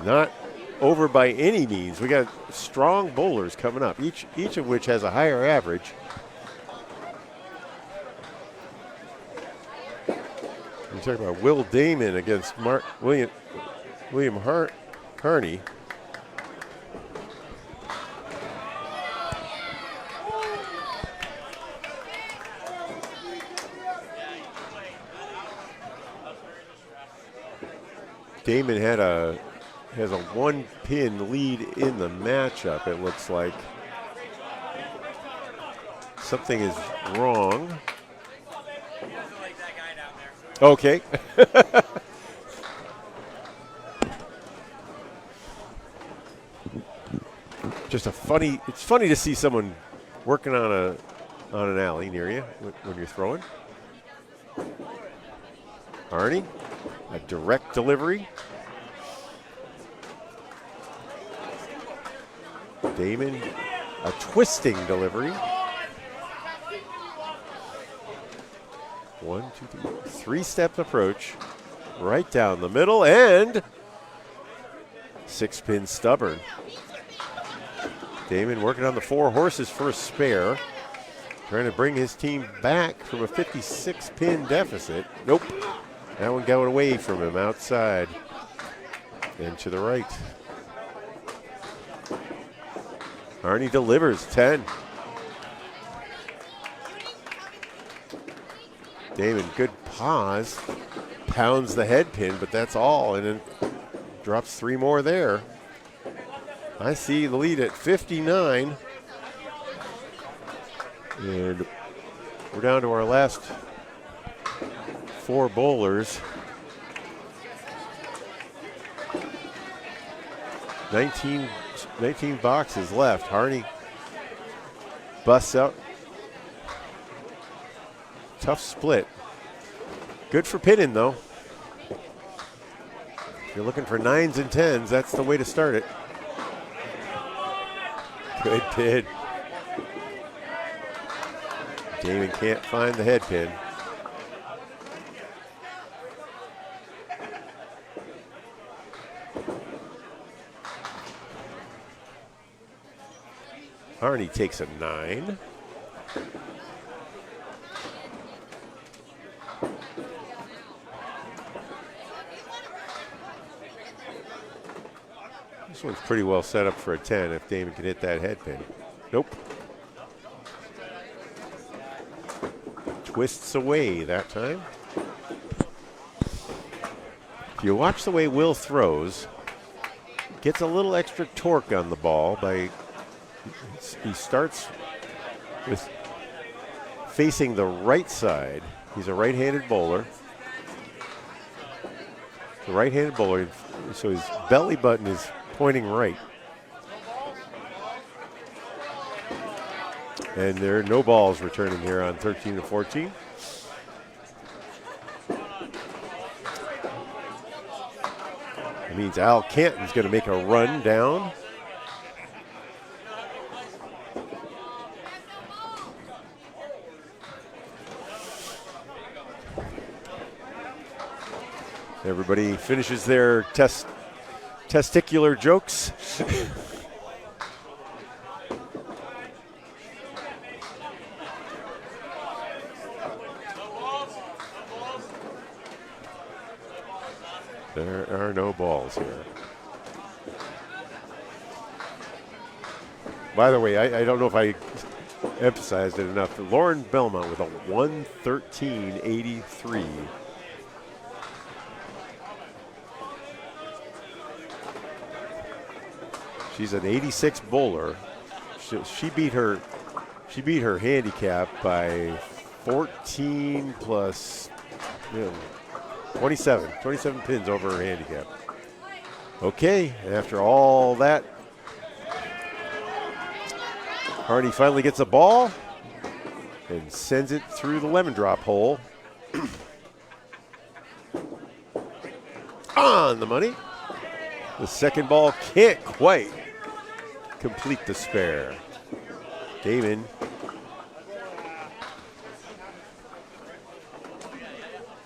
Not over by any means. We got strong bowlers coming up, each of which has a higher average. We're talking about Will Damon against William Harney. Damon has a 1-pin lead in the matchup, it looks like. Something is wrong. Okay. It's funny to see someone working on an alley near you when you're throwing. Arnie, a direct delivery. Damon, a twisting delivery. 1, 2, 3, 3-step approach, right down the middle, and 6-pin stubborn. Damon working on the 4 horses for a spare, trying to bring his team back from a 56-pin deficit. Nope, that one got away from him outside and to the right. Arnie delivers 10. Damon, good pause. Pounds the head pin, but that's all. And then drops 3 more there. I see the lead at 59. And we're down to our last 4 bowlers. 19 boxes left. Harney busts out. Tough split. Good for pinning, though. If you're looking for 9s and 10s, that's the way to start it. Good pin. Damon can't find the head pin. Harney takes a 9. This one's pretty well set up for a 10 if Damon can hit that head pin. Nope. Twists away that time. If you watch the way Will throws, gets a little extra torque on the ball by, he starts with facing the right side. He's a right-handed bowler. The right-handed bowler, so his belly button is pointing right. And there are no balls returning here on 13 to 14. It means Al Canton's going to make a run down. Everybody finishes their testicular jokes. There are no balls here. By the way, I don't know if I emphasized it enough. Lauren Belmont with a 113.83. She's an 86 bowler. She beat her handicap by 14 plus 27 pins over her handicap. Okay, after all that, Harney finally gets a ball and sends it through the lemon drop hole. On the money. The second ball can't quite complete the spare. Damon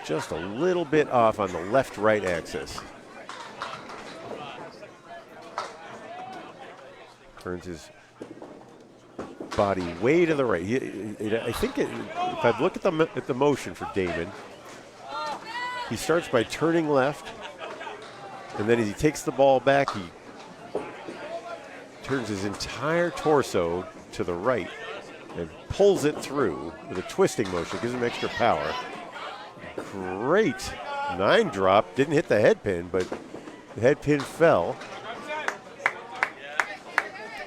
just a little bit off on the left-right axis. Turns his body way to the right. I think if I look at the motion for Damon, he starts by turning left, and then as he takes the ball back, he turns his entire torso to the right and pulls it through with a twisting motion. Gives him extra power. Great 9 drop. Didn't hit the head pin, but the head pin fell.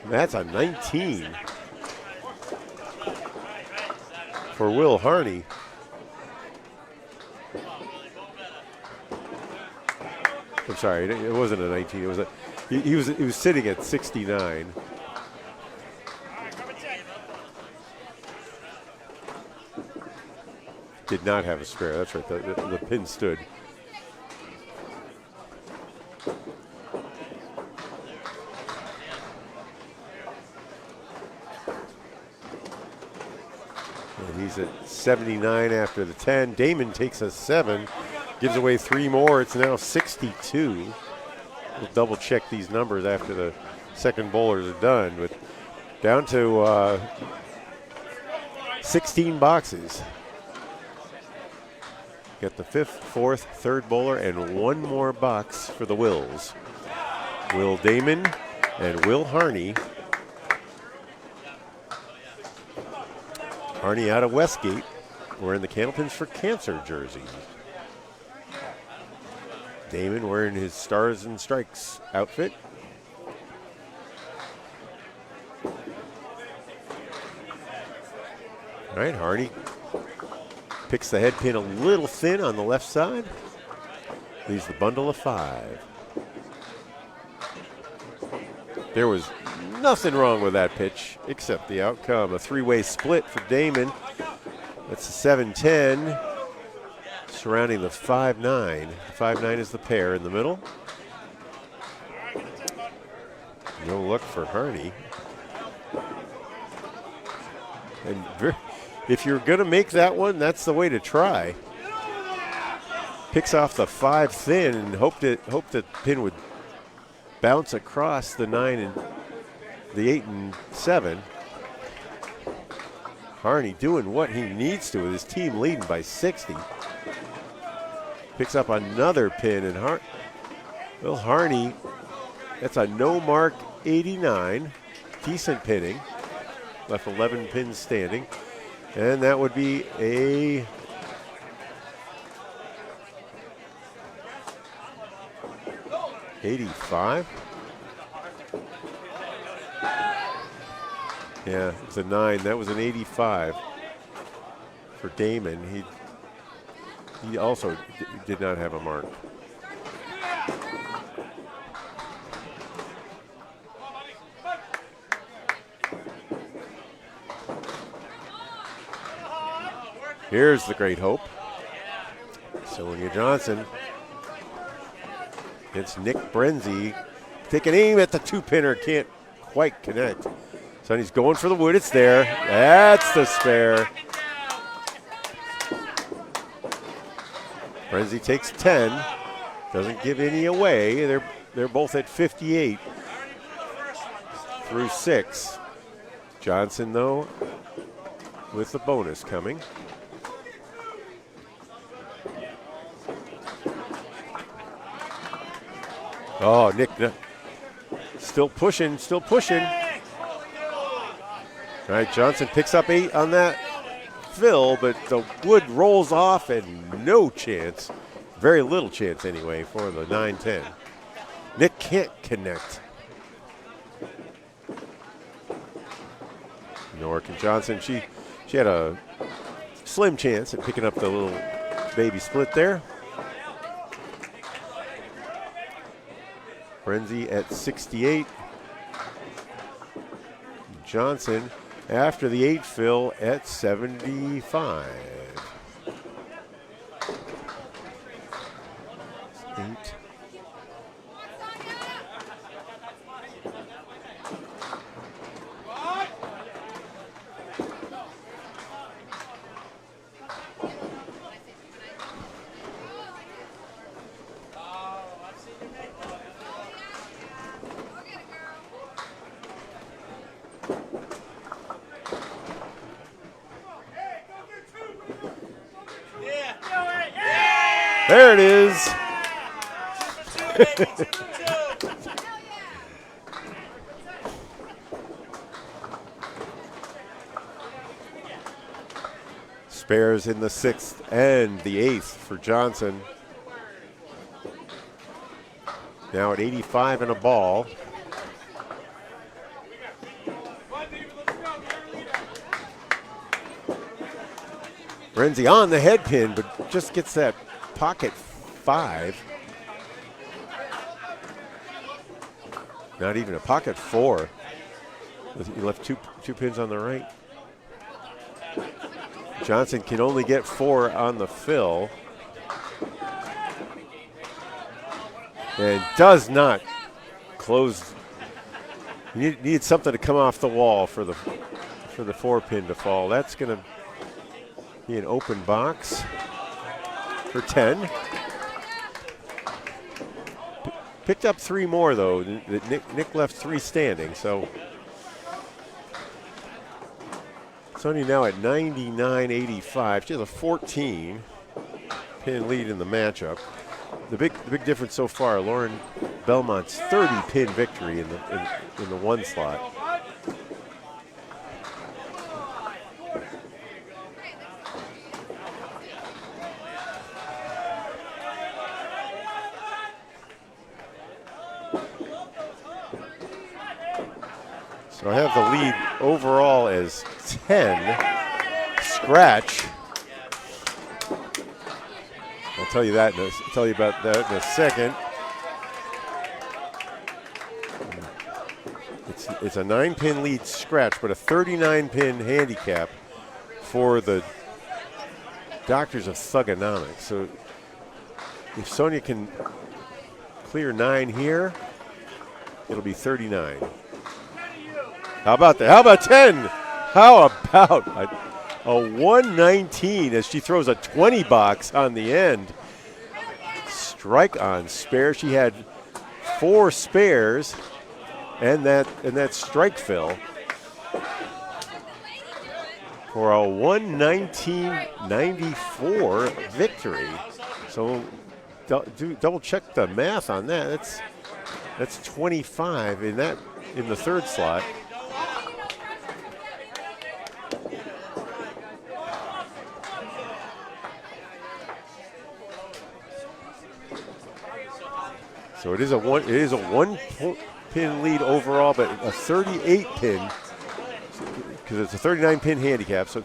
And that's a 19 for Will Harney. I'm sorry, it wasn't a 19. It was he was sitting at 69. Did not have a spare. That's right. The pin stood. And he's at 79 after the 10. Damon takes a 7, gives away 3 more. It's now 62. We'll double check these numbers after the second bowlers are done. But down to 16 boxes. Got the 5th, 4th, 3rd bowler, and 1 more box for the Wills. Will Damon and Will Harney. Harney out of Westgate, wearing the Candlepins for Cancer jersey. Damon wearing his Stars and Strikes outfit. All right, Harney picks the head pin a little thin on the left side. Leaves the bundle of 5. There was nothing wrong with that pitch except the outcome. A 3-way split for Damon. That's a 7-10 surrounding the 5-9. 5-9 is the pair in the middle. No look for Harney. And if you're going to make that one, that's the way to try. Picks off the 5 thin and hope that pin would bounce across the 9 and the 8 and 7. Harney doing what he needs to with his team leading by 60. Picks up another pin and Harney, that's a no mark 89. Decent pinning. Left 11 pins standing. And that would be a $85. Yeah, it's a 9. That was an 85 for Damon. He also did not have a mark. Here's the Great Hope. Sylvia Johnson. It's Nick Brenzy. Taking aim at the 2-pinner. Can't quite connect. Sonny's going for the wood. It's there. That's the spare. Brenzy takes 10. Doesn't give any away. They're both at 58 through 6. Johnson, though, with the bonus coming. Oh, Nick, still pushing. All right, Johnson picks up 8 on that fill, but the wood rolls off and no chance, very little chance anyway, for the 9-10. Nick can't connect. Nor can Johnson. She had a slim chance at picking up the little baby split there. Brenzy at 68. Johnson after the 8 fill at 75. 8. There it is. Spares in the 6th and the 8th for Johnson. Now at 85 and a ball. Brenzy on the head pin, but just gets that pocket 5. Not even a pocket 4. He left two pins on the right. Johnson can only get 4 on the fill. And does not close. You need something to come off the wall for the 4 pin to fall. That's going to be an open box for 10. Picked up 3 more though. Nick left 3 standing, so Sonny now at 99-85. She has a 14 pin lead in the matchup. The big difference so far, Lauren Belmont's 30 pin victory in the 1 slot. So I have the lead overall as 10. Scratch. I'll tell you that. Tell you about that in a second. It's a 9-pin lead scratch, but a 39-pin handicap for the Doctors of Thugonomics. So if Sonia can clear 9 here, it'll be 39. How about that? How about 10? How about a 119 as she throws a 20 box on the end? Strike on spare. She had 4 spares and that strike fill for a 119.94 victory. So double check the math on that. That's 25 in the third slot. So it is a 1-pin lead overall, but a 38-pin because it's a 39-pin handicap. So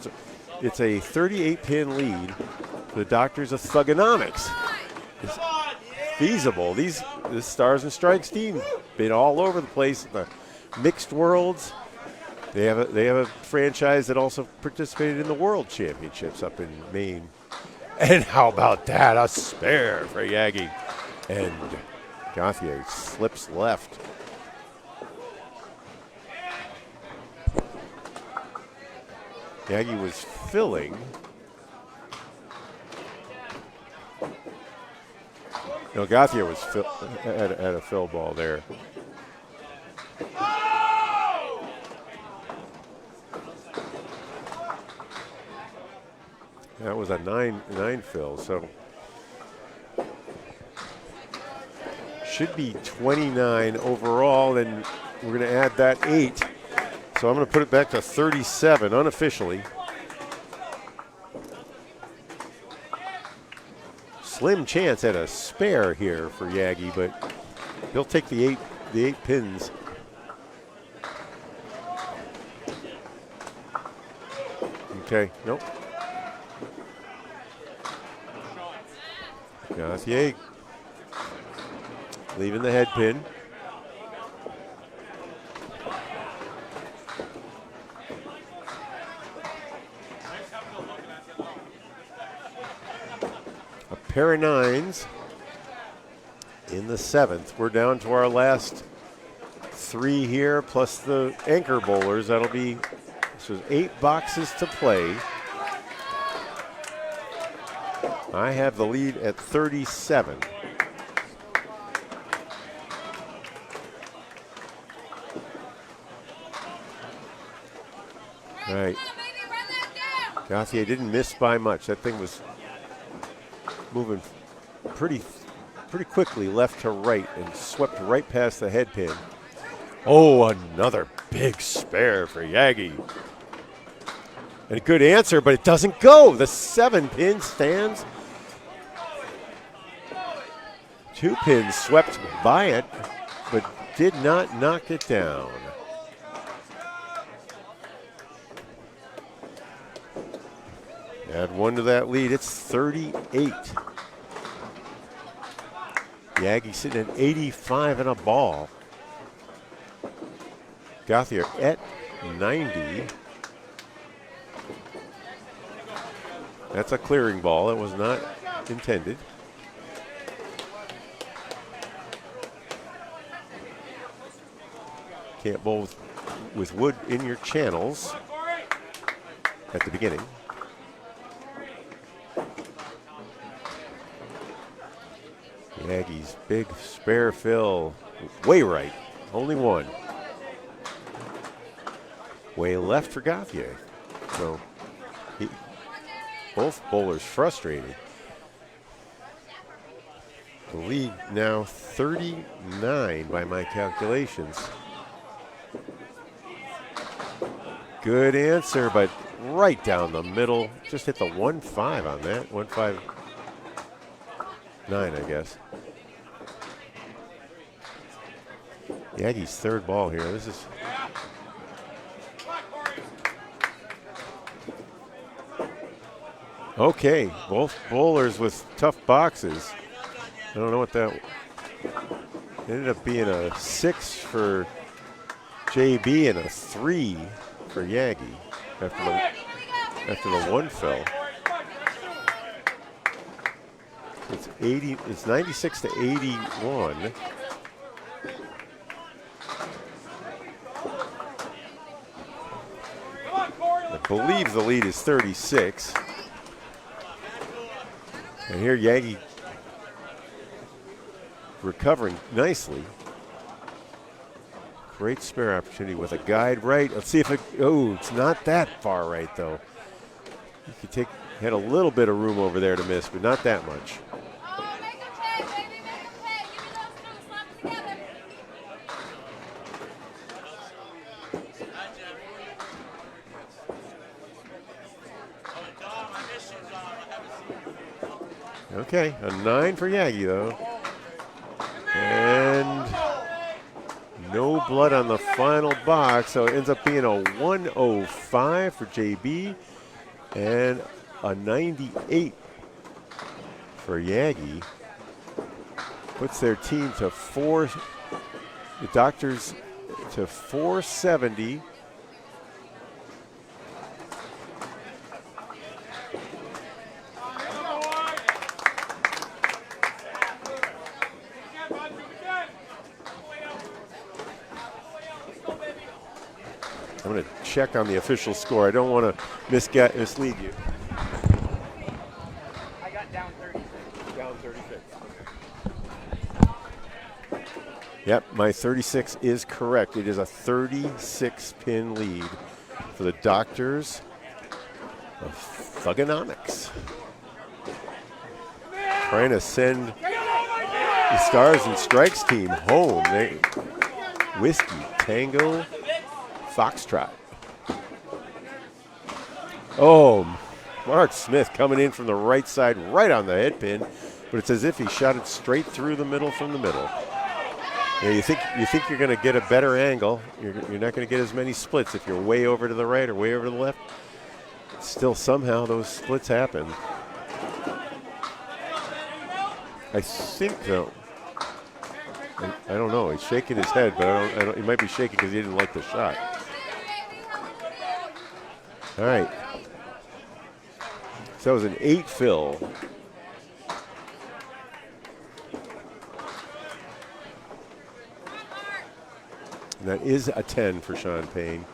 it's a 38-pin lead for the Doctors of Thugonomics. It's feasible. This Stars and Strikes team been all over the place in the mixed worlds. They have a franchise that also participated in the World Championships up in Maine. And how about that? A spare for Yagi. And Gauthier slips left. Yagi was filling. No, Gauthier was had a fill ball there. That was a 9 fill, so should be 29 overall, and we're going to add that 8. So I'm going to put it back to 37 unofficially. Slim chance at a spare here for Yagi, but he'll take the 8 pins. Okay, nope. Gauthier leaving the head pin. A pair of 9s in the 7th. We're down to our last 3 here, plus the anchor bowlers. That'll be, so 8 boxes to play. I have the lead at 37. All right. Gauthier didn't miss by much. That thing was moving pretty quickly left to right and swept right past the head pin. Oh, another big spare for Yagi. And a good answer, but it doesn't go. The 7 pin stands. 2 pins swept by it, but did not knock it down. Add 1 to that lead. It's 38. Yagi sitting at 85 and a ball. Gauthier at 90. That's a clearing ball. It was not intended. Can't bowl with wood in your channels at the beginning. Yagi's big spare fill, way right, only 1. Way left for Gauthier. So both bowlers frustrated. The lead now 39 by my calculations. Good answer, but right down the middle. Just hit the 1-5 on that. 1-5-9, I guess. Yagi's third ball here. This is Okay, both bowlers with tough boxes. I don't know what that ended up being. A 6 for JB and a 3 for Yagi after the 1 fell. It's 96 to 81. I believe the lead is 36. And here Yagi recovering nicely. Great spare opportunity with a guide right. Let's see if it, oh, it's not that far right though. You could had a little bit of room over there to miss, but not that much. Oh, make him pay, baby, make him pay. Give me those two, slap them together. Okay, a 9 for Yagi though. And no blood on the final box, so it ends up being a 105 for JB and a 98 for Yagi. Puts their team to the Doctors to 470. I'm going to check on the official score. I don't want to mislead you. I got down 36. Down 36. Yep, my 36 is correct. It is a 36-pin lead for the Doctors of Thugonomics. Trying to send the Stars and Strikes team home. Whiskey, Tango, Foxtrot. Oh, Mark Smith coming in from the right side, right on the head pin, but it's as if he shot it straight through the middle from the middle. You think you're going to get a better angle. You're not going to get as many splits if you're way over to the right or way over to the left. Still, somehow those splits happen. I think though. I don't know. He's shaking his head, but he might be shaking because he didn't like the shot. All right. So that was an 8 fill. And that is a 10 for Sean Pine.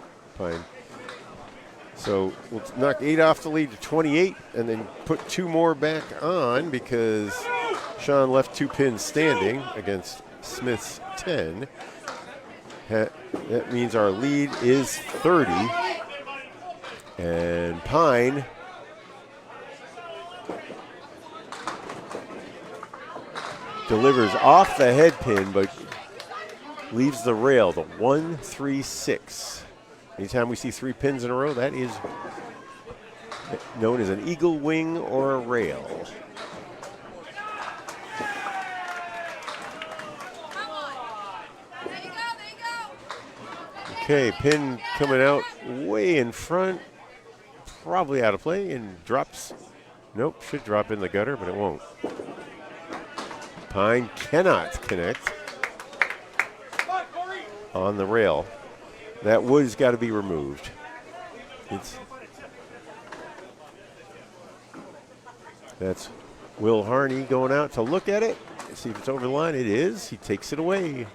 So we'll knock 8 off the lead to 28 and then put 2 more back on because Sean left 2 pins standing against Smith's 10. That means our lead is 30. And Pine delivers off the head pin, but leaves the rail, the 1-3-6. Anytime we see 3 pins in a row, that is known as an eagle wing or a rail. Okay, pin coming out way in front, probably out of play, and drops. Nope, should drop in the gutter, but it won't. Pine cannot connect on the rail. That wood's got to be removed. That's Will Harney going out to look at it, see if it's over the line. It is. He takes it away.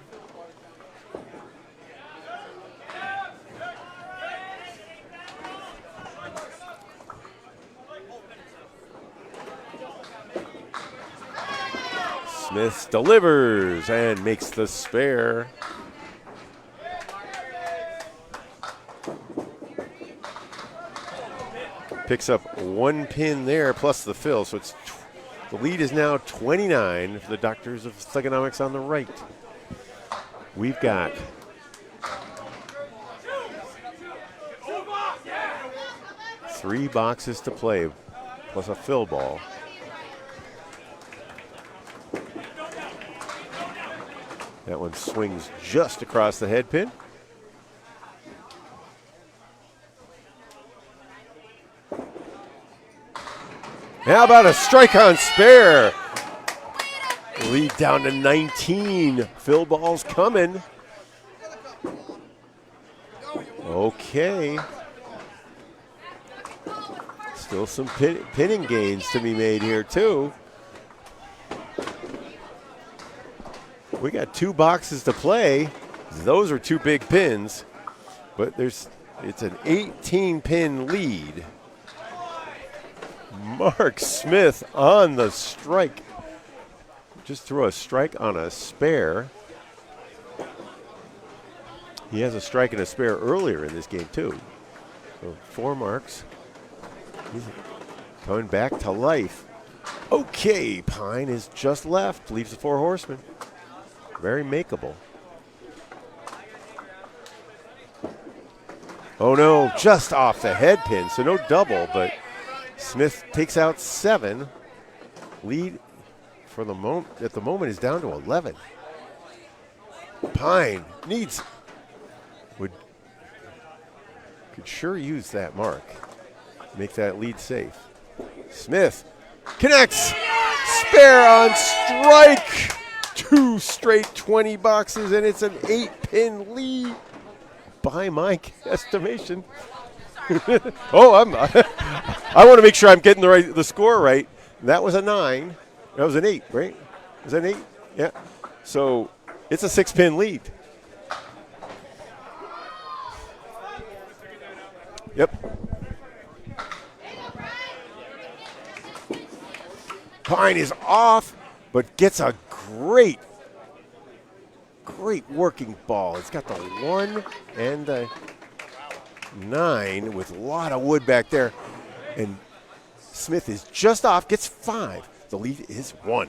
Smith delivers and makes the spare. Picks up 1 pin there plus the fill, so it's the lead is now 29 for the Doctors of Thugonomics on the right. We've got three boxes to play plus a fill ball. That one swings just across the head pin. How about a strike on spare? Lead down to 19. Phil ball's coming. Okay. Still some pinning gains to be made here, too. We got 2 boxes to play. Those are 2 big pins, but it's an 18-pin lead. Mark Smith on the strike. Just threw a strike on a spare. He has a strike and a spare earlier in this game, too. So 4 marks. He's coming back to life. Okay, Pine is just left. Leaves the 4 horsemen. Very makeable. Oh no, just off the head pin, so no double, but Smith takes out 7. Lead for the at the moment is down to 11. Pine could sure use that mark. Make that lead safe. Smith connects. Spare on strike. 2 straight 20 boxes, and it's an 8-pin lead by my estimation. Oh, I want to make sure I'm getting the score right. That was a 9. That was an 8, right? Was that an 8? Yeah. So it's a 6-pin lead. Yep. Pine is off, but gets a great working ball. It's got the 1 and the 9 with a lot of wood back there. And Smith is just off, gets 5. The lead is 1.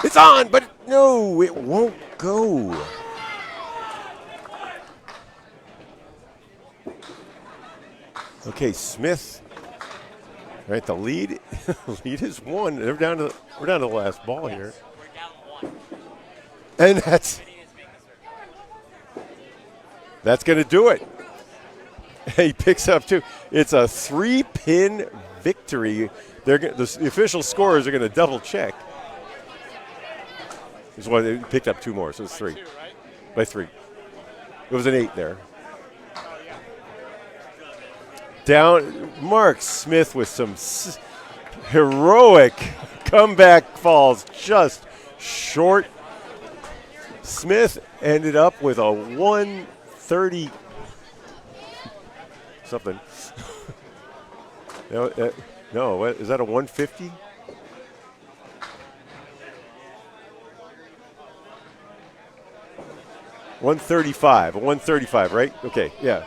It's on, but no, it won't go. Okay, Smith. All right, the lead is 1. We're down to the last ball here. And that's going to do it. He picks up 2. It's a 3-pin victory. The official scorers are going to double check. They picked up 2 more, so it's 3. By 3. It was an 8 there. Down, Mark Smith with some heroic comeback falls, just short. Smith ended up with a 130 something. No, what, is that a 150? A 135, right? Okay, yeah.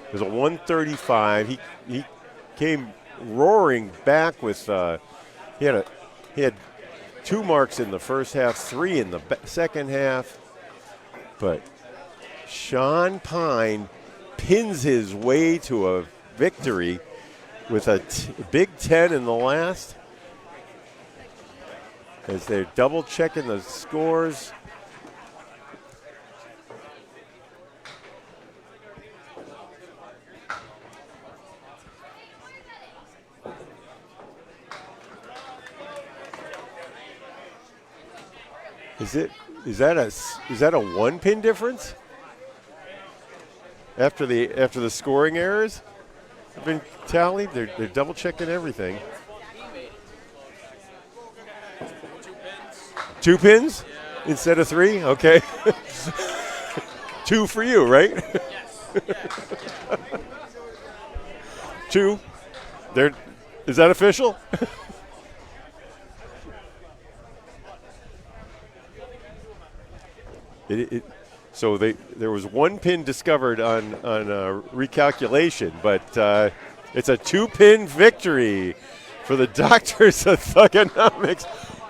It was a 135. He came roaring back with he had 2 marks in the first half, 3 in the second half. But Sean Pine pins his way to a victory with a big 10 in the last. As they're double checking the scores. Is that a 1-pin difference? After the scoring errors have been tallied, they're double checking everything. 2 pins instead of 3. Okay. 2 for you, right? Yes. 2. Is that official? So there was 1 pin discovered on recalculation, but it's a 2-pin victory for the Doctors of Thugonomics.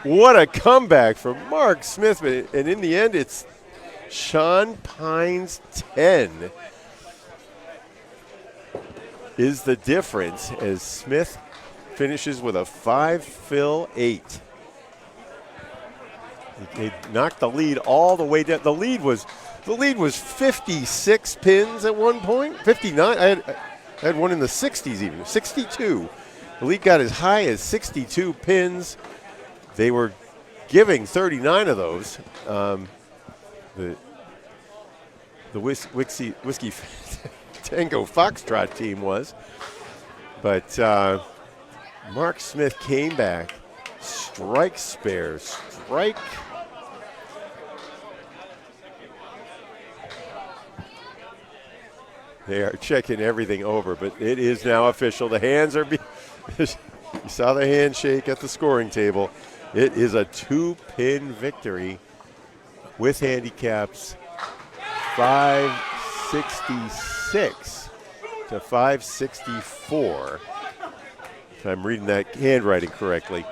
What a comeback from Mark Smith, and in the end, it's Sean Pine's 10 is the difference as Smith finishes with a 5-fill 8. They knocked the lead all the way down. The lead was The lead was 56 pins at one point. 59. I had one in the 60s even. 62. The lead got as high as 62 pins. They were giving 39 of those. The Whiskey Tango Foxtrot team was. But Mark Smith came back. Strike spare. Strike. They are checking everything over, but it is now official. The hands are you saw the handshake at the scoring table. It is a 2-pin victory with handicaps 566 to 564. If I'm reading that handwriting correctly.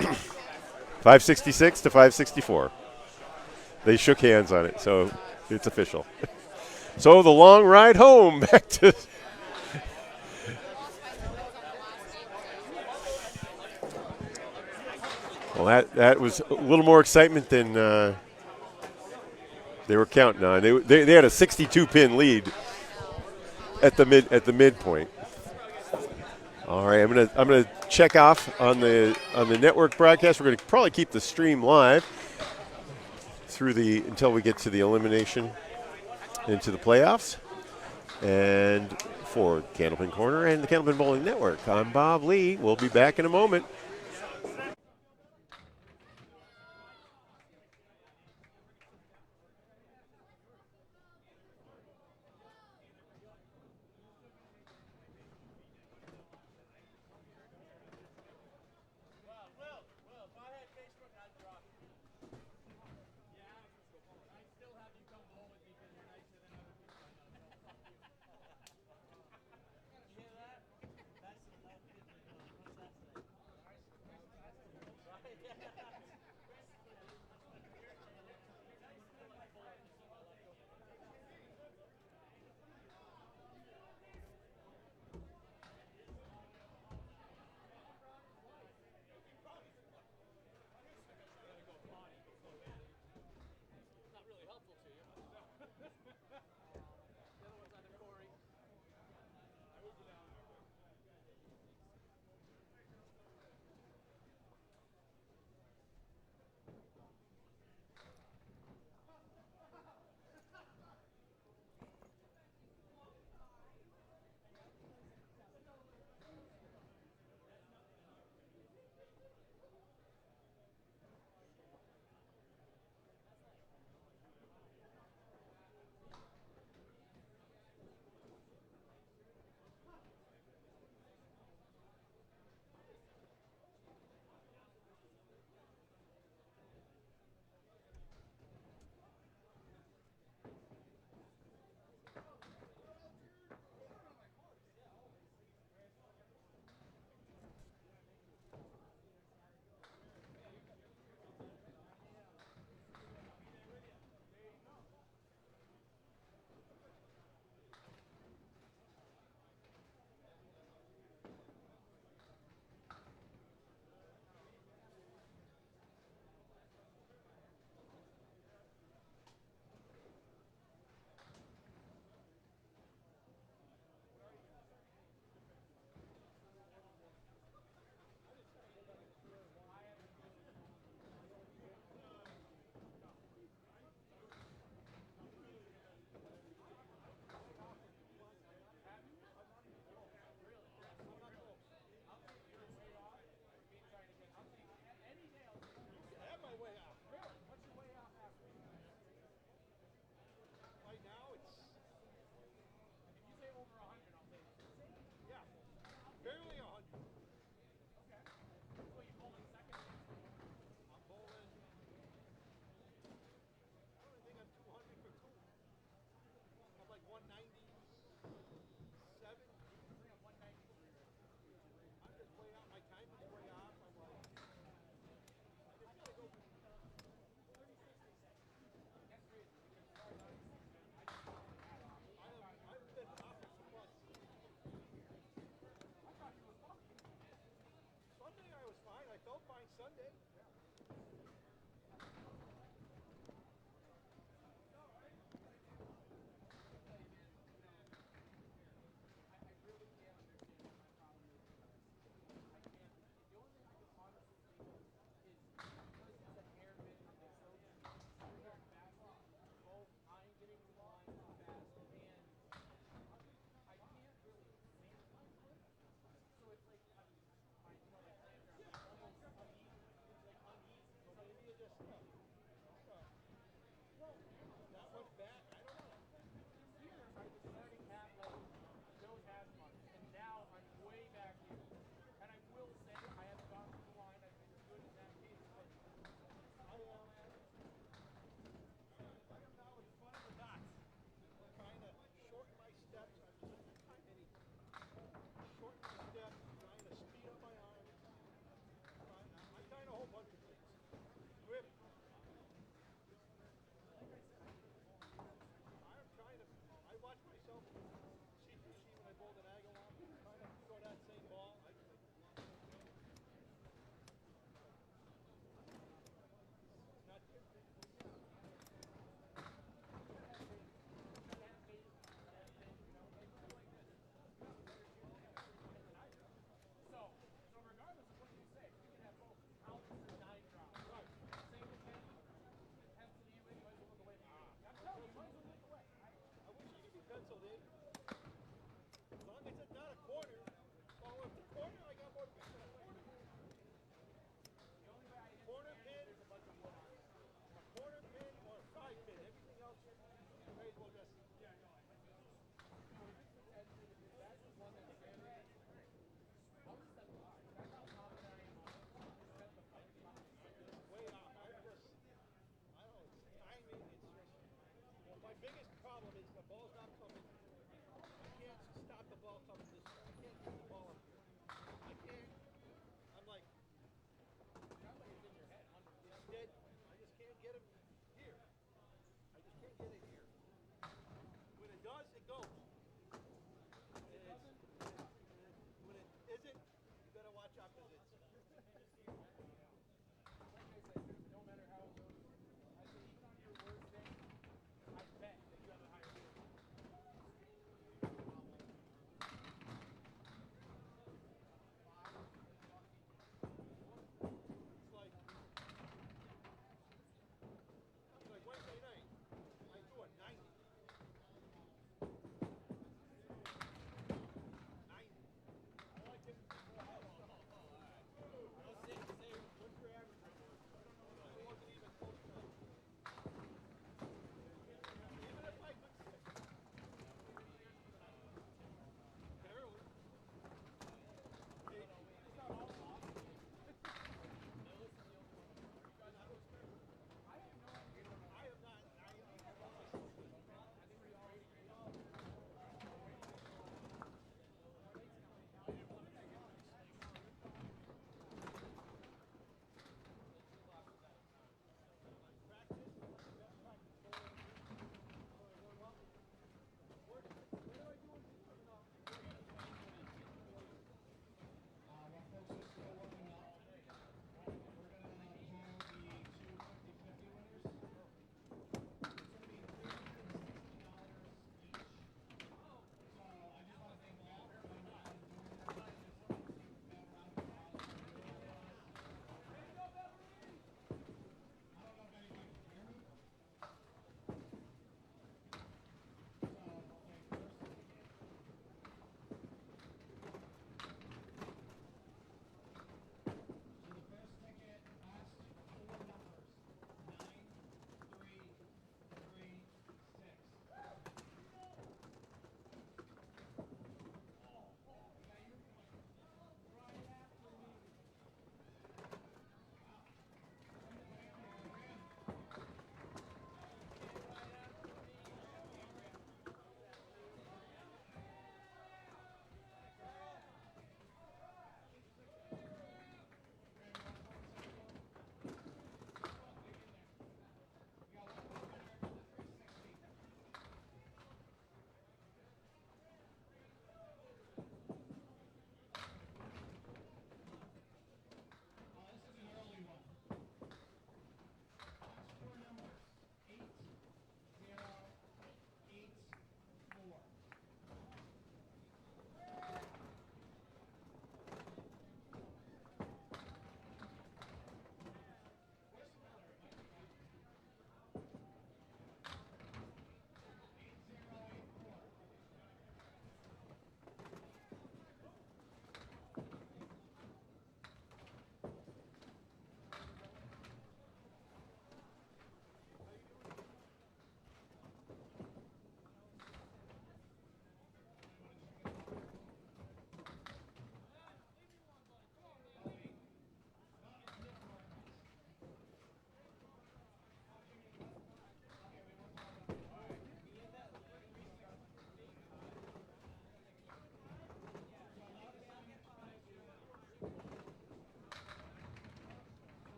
566 to 564. They shook hands on it, so it's official. So the long ride home back to well, that was a little more excitement than they were counting on. They had a 62-pin lead at the midpoint. All right, I'm gonna check off on the network broadcast. We're gonna probably keep the stream live until we get to the elimination into the playoffs. And for Candlepin Corner and the Candlepin Bowling Network, I'm Bob Lee. We'll be back in a moment.